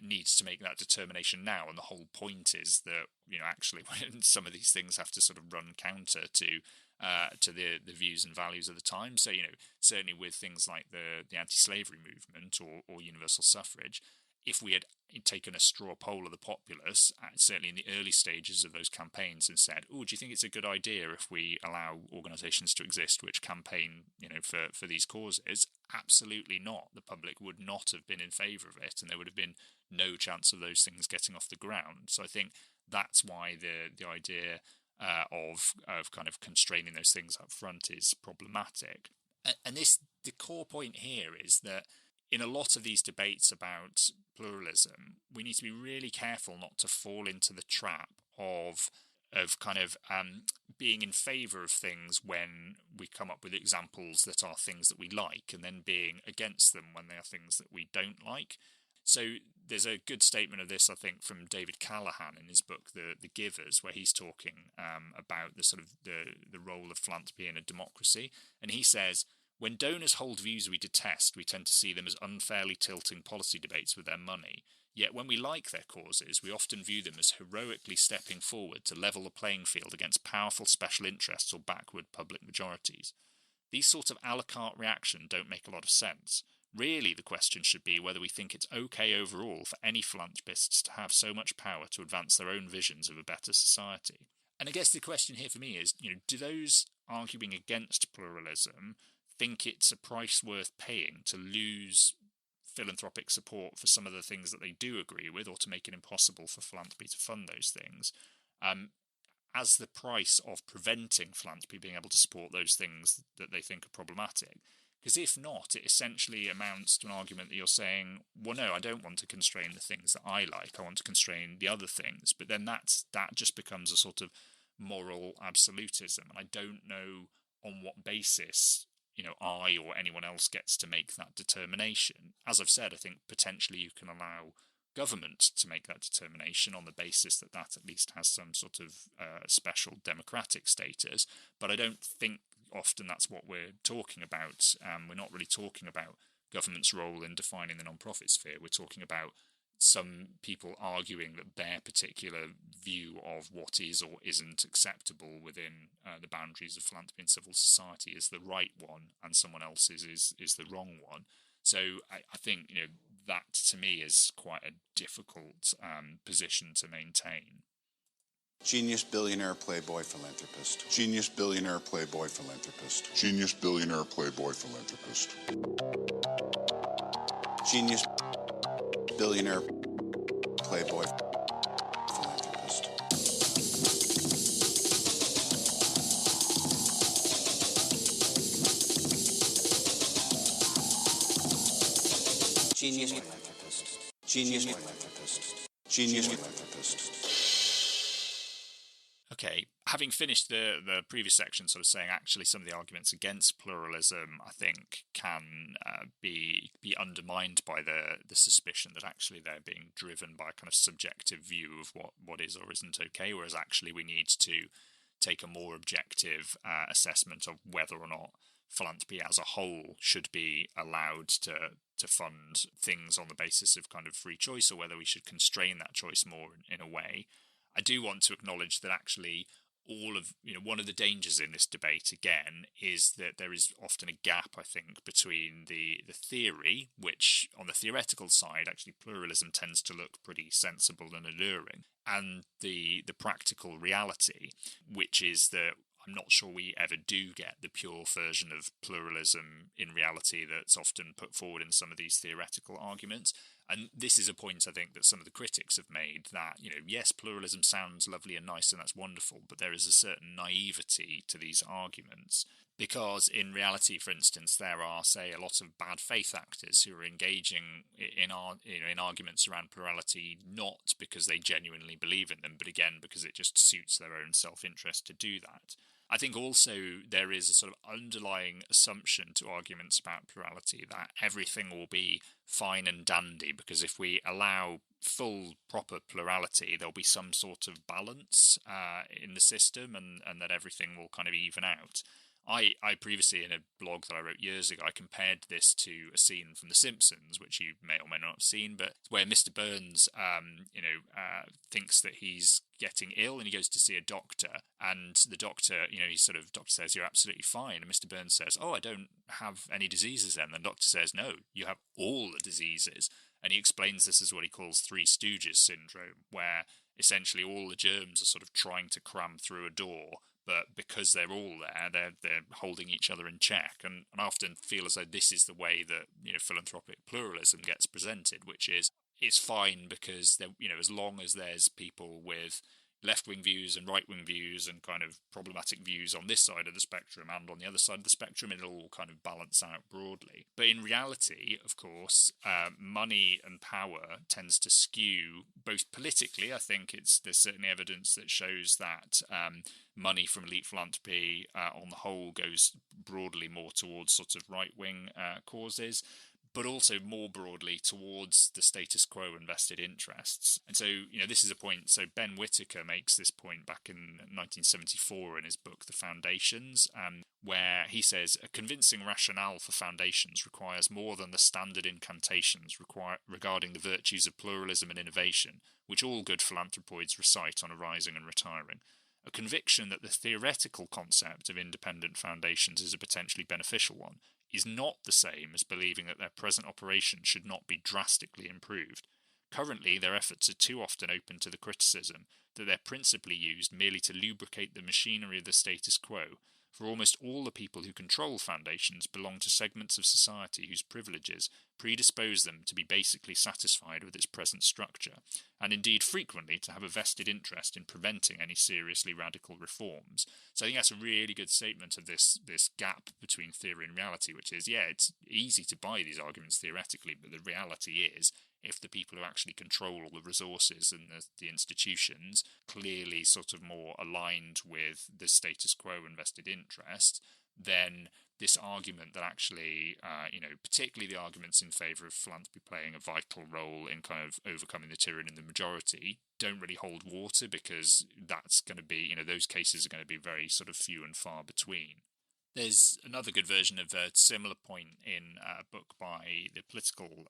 [SPEAKER 1] needs to make that determination now. And the whole point is that, actually when some of these things have to sort of run counter to the views and values of the time. So, certainly with things like the anti-slavery movement or universal suffrage, if we had taken a straw poll of the populace, certainly in the early stages of those campaigns, and said, do you think it's a good idea if we allow organisations to exist which campaign, for these causes? Absolutely not. The public would not have been in favour of it, and there would have been no chance of those things getting off the ground. So I think that's why the idea of kind of constraining those things up front is problematic. And the core point here is that in a lot of these debates about pluralism, we need to be really careful not to fall into the trap of kind of being in favour of things when we come up with examples that are things that we like, and then being against them when they are things that we don't like. So there's a good statement of this, I think, from David Callahan in his book, The Givers, where he's talking about the sort of the role of philanthropy in a democracy. And he says, when donors hold views we detest, we tend to see them as unfairly tilting policy debates with their money. Yet when we like their causes, we often view them as heroically stepping forward to level the playing field against powerful special interests or backward public majorities. These sorts of a la carte reaction don't make a lot of sense. Really, the question should be whether we think it's okay overall for any philanthropists to have so much power to advance their own visions of a better society. And I guess the question here for me is, do those arguing against pluralism think it's a price worth paying to lose philanthropic support for some of the things that they do agree with, or to make it impossible for philanthropy to fund those things, as the price of preventing philanthropy being able to support those things that they think are problematic? Because if not, it essentially amounts to an argument that you're saying, well, no, I don't want to constrain the things that I like, I want to constrain the other things. But then that just becomes a sort of moral absolutism. And I don't know on what basis I or anyone else gets to make that determination. As I've said, I think potentially you can allow government to make that determination on the basis that at least has some sort of special democratic status. But I don't think often that's what we're talking about. We're not really talking about government's role in defining the non-profit sphere. We're talking about some people arguing that their particular view of what is or isn't acceptable within the boundaries of philanthropy and civil society is the right one, and someone else's is the wrong one. So I think that to me is quite a difficult position to maintain.
[SPEAKER 6] Genius, billionaire, playboy, philanthropist. Genius, billionaire, playboy, philanthropist. Genius, billionaire, playboy, philanthropist. Genius, billionaire, playboy, philanthropist. Genius, philanthropist. Genius, philanthropist. Genius, philanthropist.
[SPEAKER 1] Okay, having finished the previous section, sort of saying actually some of the arguments against pluralism, I think, can be undermined by the suspicion that actually they're being driven by a kind of subjective view of what is or isn't okay, whereas actually we need to take a more objective assessment of whether or not philanthropy as a whole should be allowed to fund things on the basis of kind of free choice, or whether we should constrain that choice more in a way. I do want to acknowledge that actually one of the dangers in this debate, again, is that there is often a gap, I think, between the theory, which on the theoretical side, actually pluralism tends to look pretty sensible and alluring, and the practical reality, which is that I'm not sure we ever do get the pure version of pluralism in reality that's often put forward in some of these theoretical arguments. And this is a point, I think, that some of the critics have made, that, yes, pluralism sounds lovely and nice and that's wonderful, but there is a certain naivety to these arguments. Because in reality, for instance, there are, say, a lot of bad faith actors who are engaging in arguments around plurality, not because they genuinely believe in them, but again, because it just suits their own self-interest to do that. I think also there is a sort of underlying assumption to arguments about plurality that everything will be fine and dandy, because if we allow full, proper plurality, there'll be some sort of balance in the system, and that everything will kind of even out. I previously, in a blog that I wrote years ago, I compared this to a scene from The Simpsons, which you may or may not have seen, but where Mr. Burns, thinks that he's getting ill, and he goes to see a doctor, and the doctor, doctor says, "You're absolutely fine," and Mr. Burns says, "Oh, I don't have any diseases then." And the doctor says, "No, you have all the diseases." And he explains this as what he calls Three Stooges syndrome, where essentially all the germs are sort of trying to cram through a door, but because they're all there, they're holding each other in check. And I often feel as though this is the way that philanthropic pluralism gets presented, which is it's fine because as long as there's people with left-wing views and right-wing views and kind of problematic views on this side of the spectrum and on the other side of the spectrum, it'll all kind of balance out broadly. But in reality, of course, money and power tends to skew both politically. I think there's certainly evidence that shows that money from elite philanthropy on the whole goes broadly more towards sort of right-wing causes, but also more broadly towards the status quo and vested interests. And so, this is a point. So Ben Whittaker makes this point back in 1974 in his book, The Foundations, where he says, "A convincing rationale for foundations requires more than the standard incantations regarding the virtues of pluralism and innovation, which all good philanthropoids recite on arising and retiring. A conviction that the theoretical concept of independent foundations is a potentially beneficial one is not the same as believing that their present operation should not be drastically improved. Currently, their efforts are too often open to the criticism that they're principally used merely to lubricate the machinery of the status quo, for almost all the people who control foundations belong to segments of society whose privileges predispose them to be basically satisfied with its present structure, and indeed frequently to have a vested interest in preventing any seriously radical reforms." So I think that's a really good statement of this gap between theory and reality, which is, it's easy to buy these arguments theoretically, but the reality is, if the people who actually control all the resources and the institutions clearly sort of more aligned with the status quo and vested interest, then this argument that actually, particularly the arguments in favour of philanthropy playing a vital role in kind of overcoming the tyranny in the majority, don't really hold water, because that's going to be, those cases are going to be very sort of few and far between. There's another good version of a similar point in a book by the political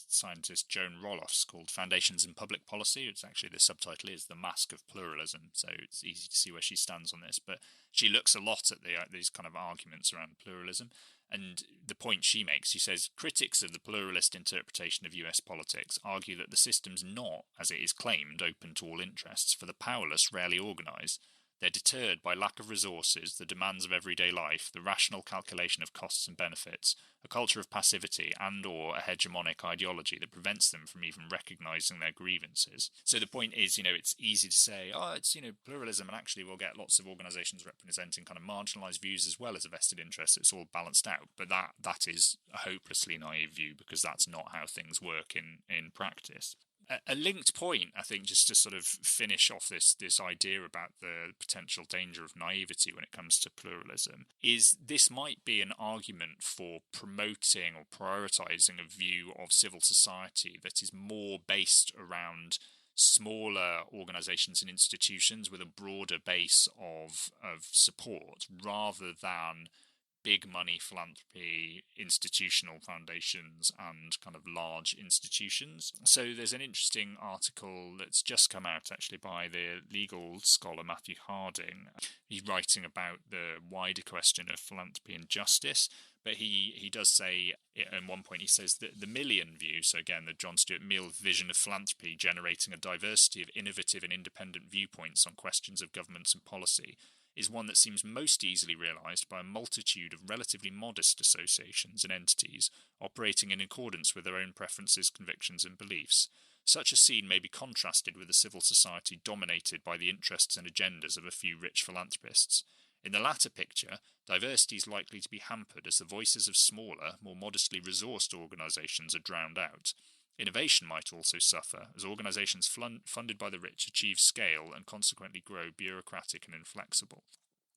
[SPEAKER 1] scientist Joan Roloffs called Foundations in Public Policy. It's actually, the subtitle is The Mask of Pluralism, so it's easy to see where she stands on this. But she looks a lot at these kind of arguments around pluralism. And the point she makes, she says, critics of the pluralist interpretation of US politics argue that the system's not, as it is claimed, open to all interests, for the powerless rarely organise. They're deterred by lack of resources, the demands of everyday life, the rational calculation of costs and benefits, a culture of passivity and/or a hegemonic ideology that prevents them from even recognising their grievances. So the point is, it's easy to say, it's, pluralism, and actually we'll get lots of organisations representing kind of marginalised views as well as a vested interest. It's all balanced out. But that is a hopelessly naive view, because that's not how things work in practice. A linked point, I think, just to sort of finish off this idea about the potential danger of naivety when it comes to pluralism, is this might be an argument for promoting or prioritising a view of civil society that is more based around smaller organisations and institutions with a broader base of support, rather than big money philanthropy, institutional foundations, and kind of large institutions. So there's an interesting article that's just come out actually by the legal scholar Matthew Harding. He's writing about the wider question of philanthropy and justice, but he does say, at one point he says that the Millian view, so again the John Stuart Mill vision of philanthropy generating a diversity of innovative and independent viewpoints on questions of governments and policy, is one that seems most easily realised by a multitude of relatively modest associations and entities operating in accordance with their own preferences, convictions and beliefs. Such a scene may be contrasted with a civil society dominated by the interests and agendas of a few rich philanthropists. In the latter picture, diversity is likely to be hampered as the voices of smaller, more modestly resourced organisations are drowned out. Innovation might also suffer, as organisations funded by the rich achieve scale and consequently grow bureaucratic and inflexible.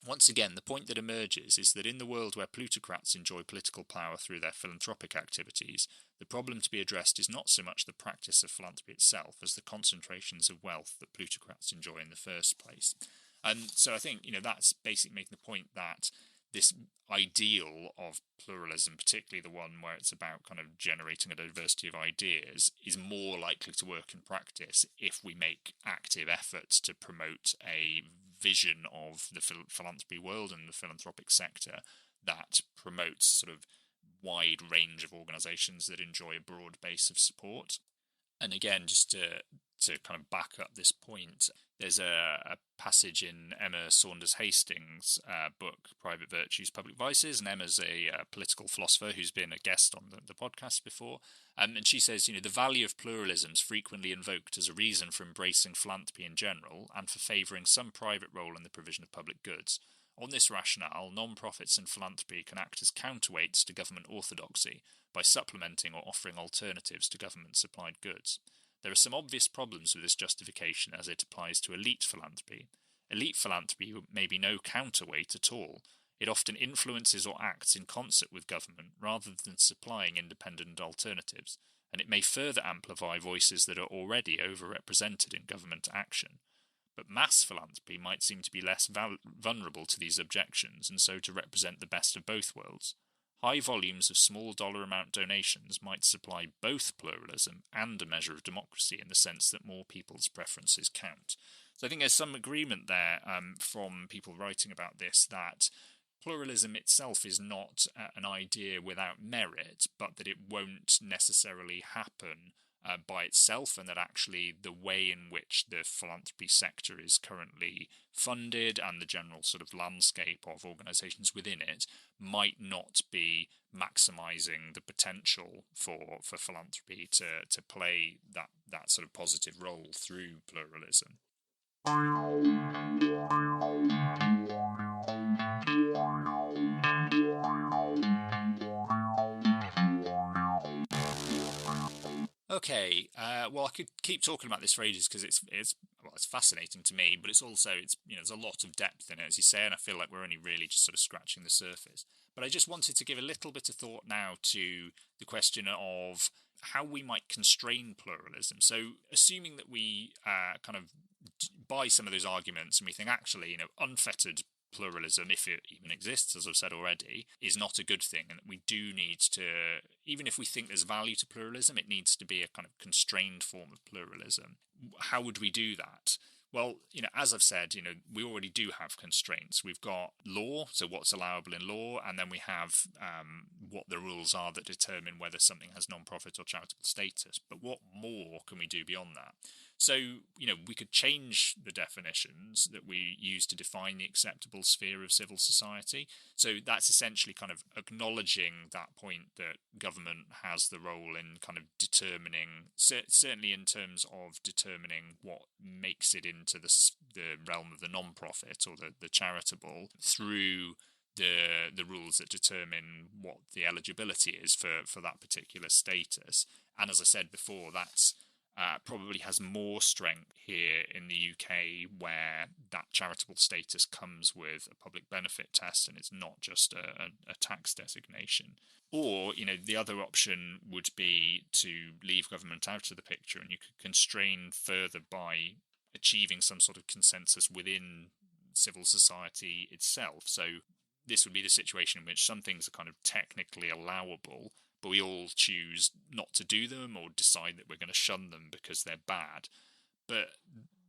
[SPEAKER 1] Once again, the point that emerges is that in the world where plutocrats enjoy political power through their philanthropic activities, the problem to be addressed is not so much the practice of philanthropy itself as the concentrations of wealth that plutocrats enjoy in the first place. And so I think, that's basically making the point that this ideal of pluralism, particularly the one where it's about kind of generating a diversity of ideas, is more likely to work in practice if we make active efforts to promote a vision of the philanthropy world and the philanthropic sector that promotes sort of wide range of organisations that enjoy a broad base of support. And again, just to kind of back up this point, there's a passage in Emma Saunders Hastings' book, Private Virtues, Public Vices, and Emma's a political philosopher who's been a guest on the podcast before, and she says, the value of pluralism is frequently invoked as a reason for embracing philanthropy in general and for favouring some private role in the provision of public goods. On this rationale, non-profits and philanthropy can act as counterweights to government orthodoxy by supplementing or offering alternatives to government-supplied goods. There are some obvious problems with this justification as it applies to elite philanthropy. Elite philanthropy may be no counterweight at all. It often influences or acts in concert with government rather than supplying independent alternatives, and it may further amplify voices that are already overrepresented in government action. But mass philanthropy might seem to be less vulnerable to these objections, and so to represent the best of both worlds. High volumes of small dollar amount donations might supply both pluralism and a measure of democracy in the sense that more people's preferences count. So I think there's some agreement there from people writing about this that pluralism itself is not an idea without merit, but that it won't necessarily happen by itself, and that actually the way in which the philanthropy sector is currently funded and the general sort of landscape of organisations within it might not be maximising the potential for philanthropy to play that sort of positive role through pluralism. Okay, well, I could keep talking about this for ages because it's fascinating to me, but it's also there's a lot of depth in it, as you say, and I feel like we're only really just sort of scratching the surface. But I just wanted to give a little bit of thought now to the question of how we might constrain pluralism. So, assuming that we kind of buy some of those arguments and we think actually, unfettered pluralism, if it even exists, as I've said already, is not a good thing, and we do need to, even if we think there's value to pluralism, it needs to be a kind of constrained form of pluralism. How would we do that? Well, as I've said, we already do have constraints. We've got law, so what's allowable in law, and then we have what the rules are that determine whether something has non-profit or charitable status. But what more can we do beyond that? So, we could change the definitions that we use to define the acceptable sphere of civil society. So that's essentially kind of acknowledging that point that government has the role in kind of determining, certainly in terms of determining what makes it into the realm of the non-profit or the charitable through the rules that determine what the eligibility is for that particular status. And as I said before, that's probably has more strength here in the UK, where that charitable status comes with a public benefit test and it's not just a tax designation. Or, the other option would be to leave government out of the picture, and you could constrain further by achieving some sort of consensus within civil society itself. So this would be the situation in which some things are kind of technically allowable, but we all choose not to do them or decide that we're going to shun them because they're bad. But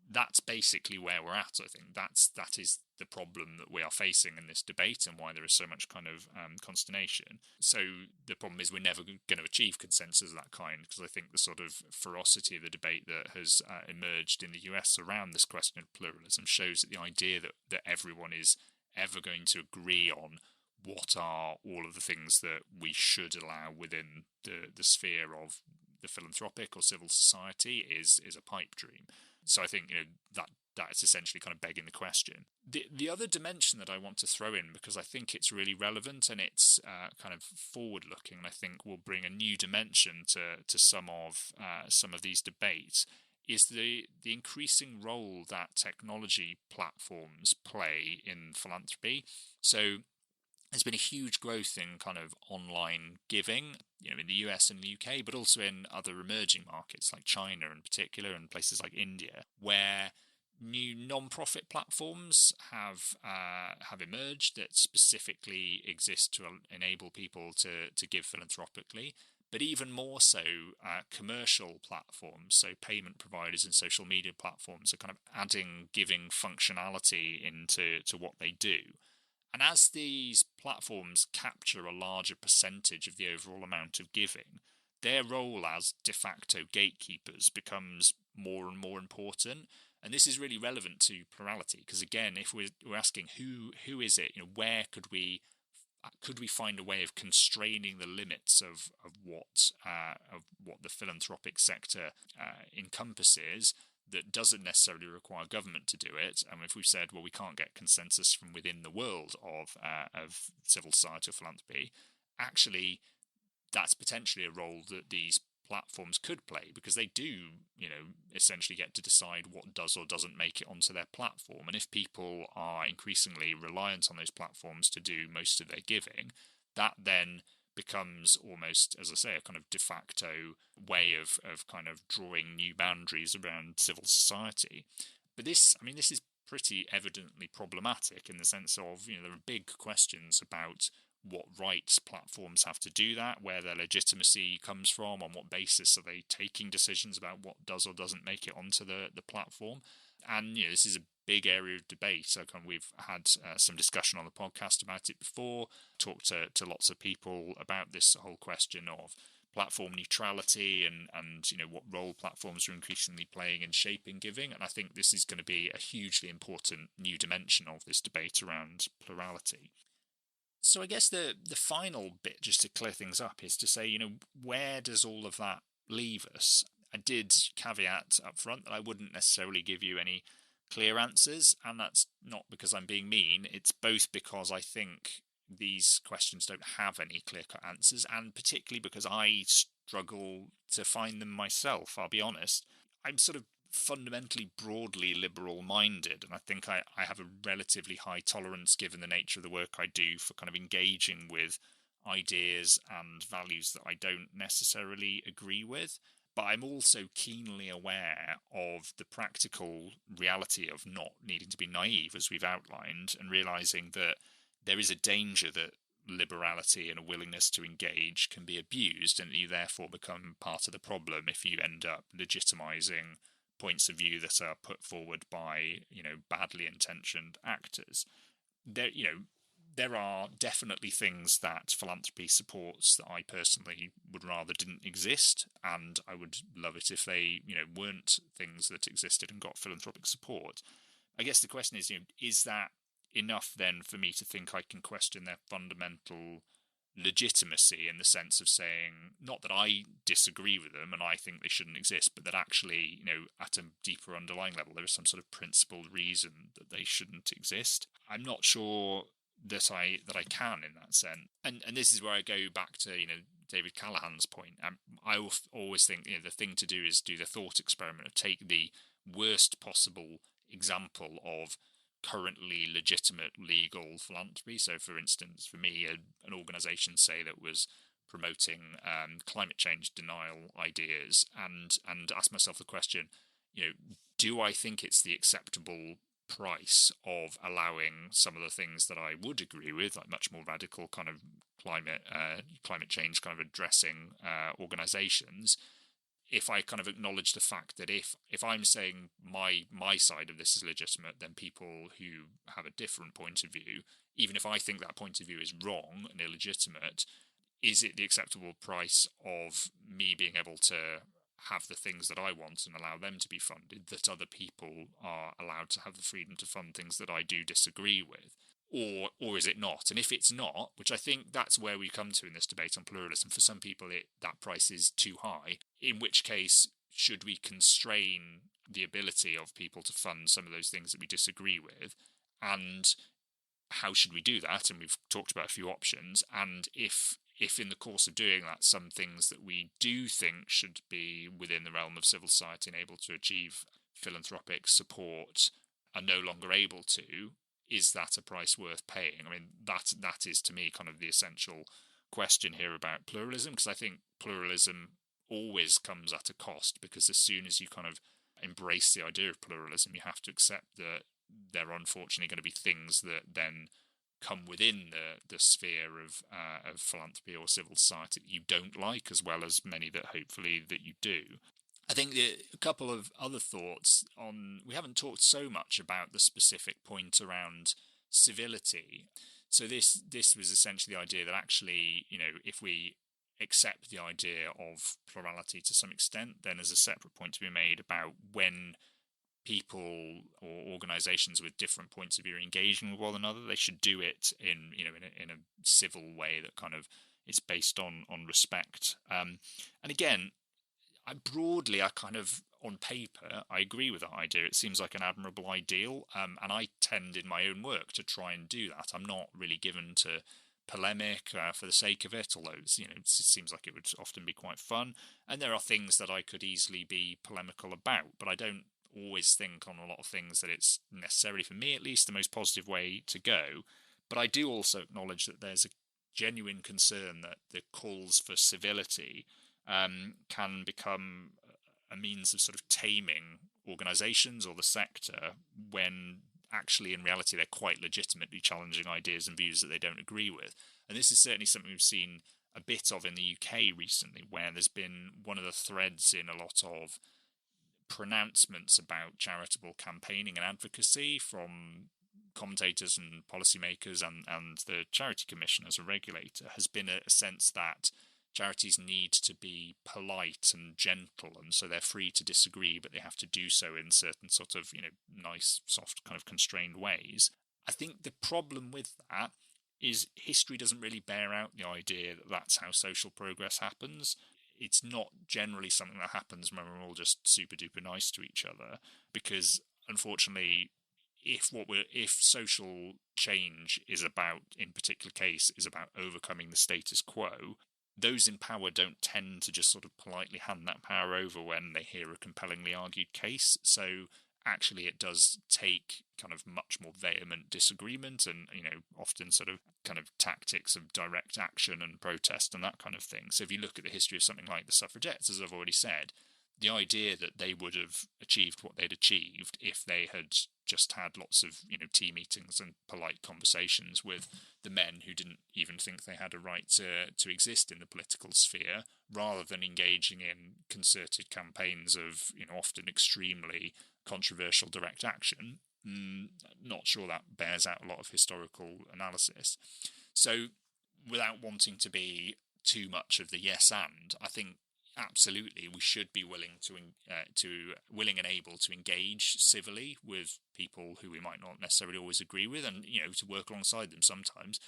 [SPEAKER 1] that's basically where we're at, I think. That is the problem that we are facing in this debate, and why there is so much kind of consternation. So the problem is we're never going to achieve consensus of that kind, because I think the sort of ferocity of the debate that has emerged in the US around this question of pluralism shows that the idea that everyone is ever going to agree on what are all of the things that we should allow within the sphere of the philanthropic or civil society is a pipe dream. So I think that's essentially kind of begging the question. The other dimension that I want to throw in, because I think it's really relevant and it's kind of forward-looking, and I think will bring a new dimension to some of these debates, is the increasing role that technology platforms play in philanthropy. So there's been a huge growth in kind of online giving, in the US and the UK, but also in other emerging markets like China in particular, and places like India, where new non-profit platforms have emerged that specifically exist to enable people to give philanthropically. But even more so, commercial platforms, so payment providers and social media platforms, are kind of adding giving functionality into what they do. And as these platforms capture a larger percentage of the overall amount of giving, their role as de facto gatekeepers becomes more and more important. And this is really relevant to plurality, because again, if we're asking who is it, where could we find a way of constraining the limits of what the philanthropic sector encompasses, that doesn't necessarily require government to do it. And if we've said, well, we can't get consensus from within the world of civil society or philanthropy, actually, that's potentially a role that these platforms could play, because they do, essentially get to decide what does or doesn't make it onto their platform. And if people are increasingly reliant on those platforms to do most of their giving, that then becomes almost, as I say, a kind of de facto way of kind of drawing new boundaries around civil society. But this is pretty evidently problematic in the sense of, there are big questions about what rights platforms have to do that, where their legitimacy comes from, on what basis are they taking decisions about what does or doesn't make it onto the platform. And this is a big area of debate. So we've had some discussion on the podcast about it before, talked to lots of people about this whole question of platform neutrality and what role platforms are increasingly playing in shaping giving. And I think this is going to be a hugely important new dimension of this debate around plurality. So I guess the final bit, just to clear things up, is to say, where does all of that leave us? I did caveat up front that I wouldn't necessarily give you any clear answers, and that's not because I'm being mean. It's both because I think these questions don't have any clear-cut answers, and particularly because I struggle to find them myself, I'll be honest. I'm sort of fundamentally broadly liberal-minded, and I think I have a relatively high tolerance, given the nature of the work I do, for kind of engaging with ideas and values that I don't necessarily agree with. But I'm also keenly aware of the practical reality of not needing to be naive, as we've outlined, and realising that there is a danger that liberality and a willingness to engage can be abused, and that you therefore become part of the problem if you end up legitimising points of view that are put forward by, badly intentioned actors. There are definitely things that philanthropy supports that I personally would rather didn't exist, and I would love it if they, weren't things that existed and got philanthropic support. I guess the question is that enough then for me to think I can question their fundamental legitimacy, in the sense of saying, not that I disagree with them and I think they shouldn't exist, but that actually, at a deeper underlying level, there is some sort of principled reason that they shouldn't exist. I'm not sure that I can in that sense, and this is where I go back to David Callahan's point. I always think the thing to do is do the thought experiment of take the worst possible example of currently legitimate legal philanthropy. So, for instance, for me, an organisation, say, that was promoting climate change denial ideas, and ask myself the question, do I think it's the acceptable price of allowing some of the things that I would agree with, like much more radical kind of climate change kind of addressing organisations, if I kind of acknowledge the fact that if I'm saying my side of this is legitimate, then people who have a different point of view, even if I think that point of view is wrong and illegitimate, is it the acceptable price of me being able to have the things that I want and allow them to be funded, that other people are allowed to have the freedom to fund things that I do disagree with? Or is it not? And if it's not, which I think that's where we come to in this debate on pluralism, for some people that price is too high, in which case should we constrain the ability of people to fund some of those things that we disagree with? And how should we do that? And we've talked about a few options. And if in the course of doing that, some things that we do think should be within the realm of civil society and able to achieve philanthropic support are no longer able to, is that a price worth paying? I mean, that is to me kind of the essential question here about pluralism, because I think pluralism always comes at a cost, because as soon as you kind of embrace the idea of pluralism, you have to accept that there are unfortunately going to be things that then come within the sphere of philanthropy or civil society that you don't like, as well as many that hopefully that you do. I think a couple of other thoughts on, we haven't talked so much about the specific point around civility. So this was essentially the idea that actually, if we accept the idea of plurality to some extent, then there's a separate point to be made about when people or organisations with different points of view are engaging with one another, they should do it in a civil way that kind of is based on respect. And again, I kind of, on paper, I agree with that idea. It seems like an admirable ideal, and I tend in my own work to try and do that. I'm not really given to polemic for the sake of it, although it seems like it would often be quite fun. And there are things that I could easily be polemical about, but I don't always think on a lot of things that it's necessarily, for me at least, the most positive way to go. But I do also acknowledge that there's a genuine concern that the calls for civility can become a means of sort of taming organisations or the sector, when actually in reality they're quite legitimately challenging ideas and views that they don't agree with. And this is certainly something we've seen a bit of in the UK recently, where there's been one of the threads in a lot of pronouncements about charitable campaigning and advocacy from commentators and policymakers and the Charity Commission as a regulator has been a sense that charities need to be polite and gentle, and so they're free to disagree, but they have to do so in certain sort of, nice, soft, kind of constrained ways. I think the problem with that is history doesn't really bear out the idea that that's how social progress happens. It's not generally something that happens when we're all just super duper nice to each other, because unfortunately, if social change is about, in particular case, is about overcoming the status quo, those in power don't tend to just sort of politely hand that power over when they hear a compellingly argued case. So actually it does take kind of much more vehement disagreement and, often sort of kind of tactics of direct action and protest and that kind of thing. So if you look at the history of something like the suffragettes, as I've already said, the idea that they would have achieved what they'd achieved if they had just had lots of, tea meetings and polite conversations with the men who didn't even think they had a right to exist in the political sphere, rather than engaging in concerted campaigns of, often extremely controversial direct action. Not sure that bears out a lot of historical analysis. So without wanting to be too much of the yes and, I think absolutely we should be willing willing and able to engage civilly with people who we might not necessarily always agree with, and to work alongside them sometimes.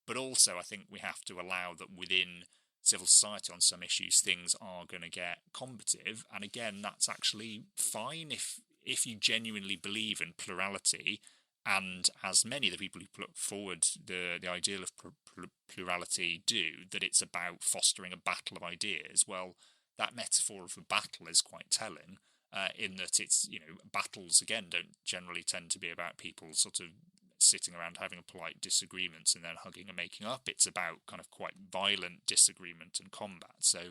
[SPEAKER 1] But also I think we have to allow that within civil society on some issues things are going to get combative, and again that's actually fine if you genuinely believe in plurality And as many of the people who put forward the ideal of plurality do, that it's about fostering a battle of ideas. Well, that metaphor of a battle is quite telling, in that it's, battles, again, don't generally tend to be about people sort of sitting around having a polite disagreements and then hugging and making up. It's about kind of quite violent disagreement and combat. So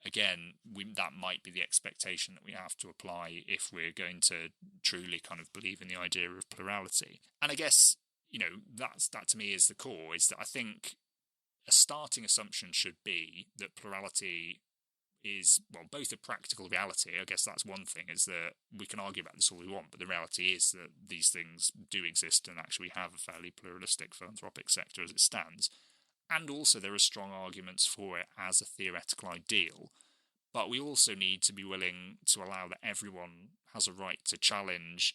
[SPEAKER 1] again, that might be the expectation that we have to apply if we're going to truly kind of believe in the idea of plurality. And I guess, that to me is the core, is that I think a starting assumption should be that plurality is, well, both a practical reality. I guess that's one thing, is that we can argue about this all we want, but the reality is that these things do exist and actually have a fairly pluralistic philanthropic sector as it stands. And also there are strong arguments for it as a theoretical ideal. But we also need to be willing to allow that everyone has a right to challenge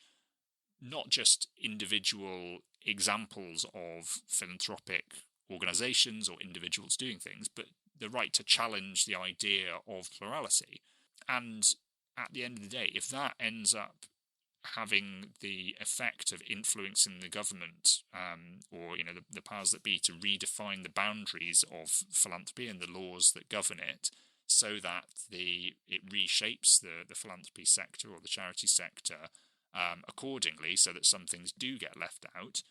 [SPEAKER 1] not just individual examples of philanthropic organisations or individuals doing things, but the right to challenge the idea of plurality. And at the end of the day, if that ends up having the effect of influencing the government or the powers that be to redefine the boundaries of philanthropy and the laws that govern it, so that it reshapes the philanthropy sector or the charity sector accordingly, so that some things do get left out,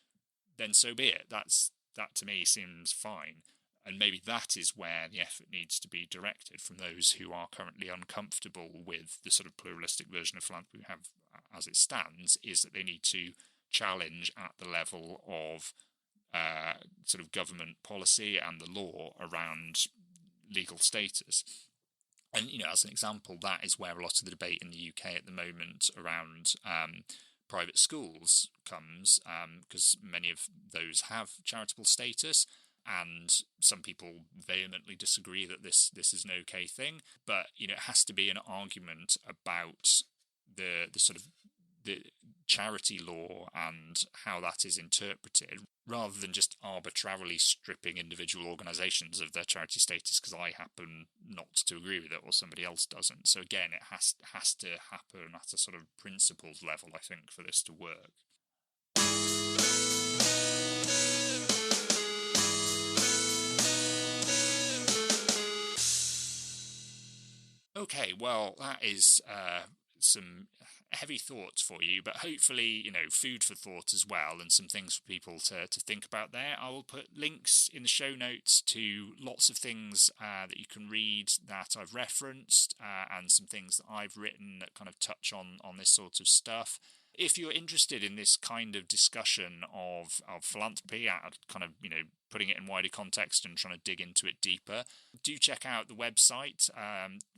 [SPEAKER 1] then so be it. That to me seems fine. And maybe that is where the effort needs to be directed from those who are currently uncomfortable with the sort of pluralistic version of philanthropy we have as it stands, is that they need to challenge at the level of sort of government policy and the law around legal status. And, as an example, that is where a lot of the debate in the UK at the moment around private schools comes, because many of those have charitable status. And some people vehemently disagree that this is an okay thing, but it has to be an argument about the sort of the charity law and how that is interpreted, rather than just arbitrarily stripping individual organisations of their charity status because I happen not to agree with it or somebody else doesn't. So again, it has to happen at a sort of principled level, I think, for this to work. Okay, well, that is some heavy thoughts for you, but hopefully, food for thought as well, and some things for people to think about there. I will put links in the show notes to lots of things that you can read that I've referenced, and some things that I've written that kind of touch on this sort of stuff. If you're interested in this kind of discussion of philanthropy, kind of, putting it in wider context and trying to dig into it deeper, do check out the website,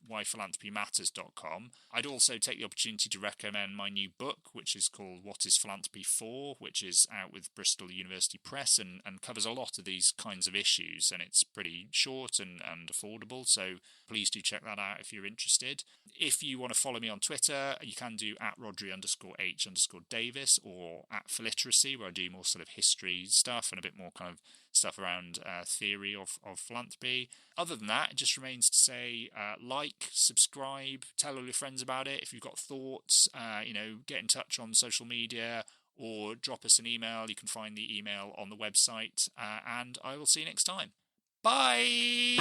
[SPEAKER 1] whyphilanthropymatters.com. I'd also take the opportunity to recommend my new book, which is called What is Philanthropy For?, which is out with Bristol University Press and covers a lot of these kinds of issues, and it's pretty short and affordable, so please do check that out if you're interested. If you want to follow me on Twitter, you can do @Rodri_H_Davis or @Philiteracy, where I do more sort of history stuff and a bit more kind of stuff around theory of philanthropy. Other than that, it just remains to say like, subscribe, tell all your friends about it. If you've got thoughts, get in touch on social media or drop us an email. You can find the email on the website, and I will see you next time. Bye!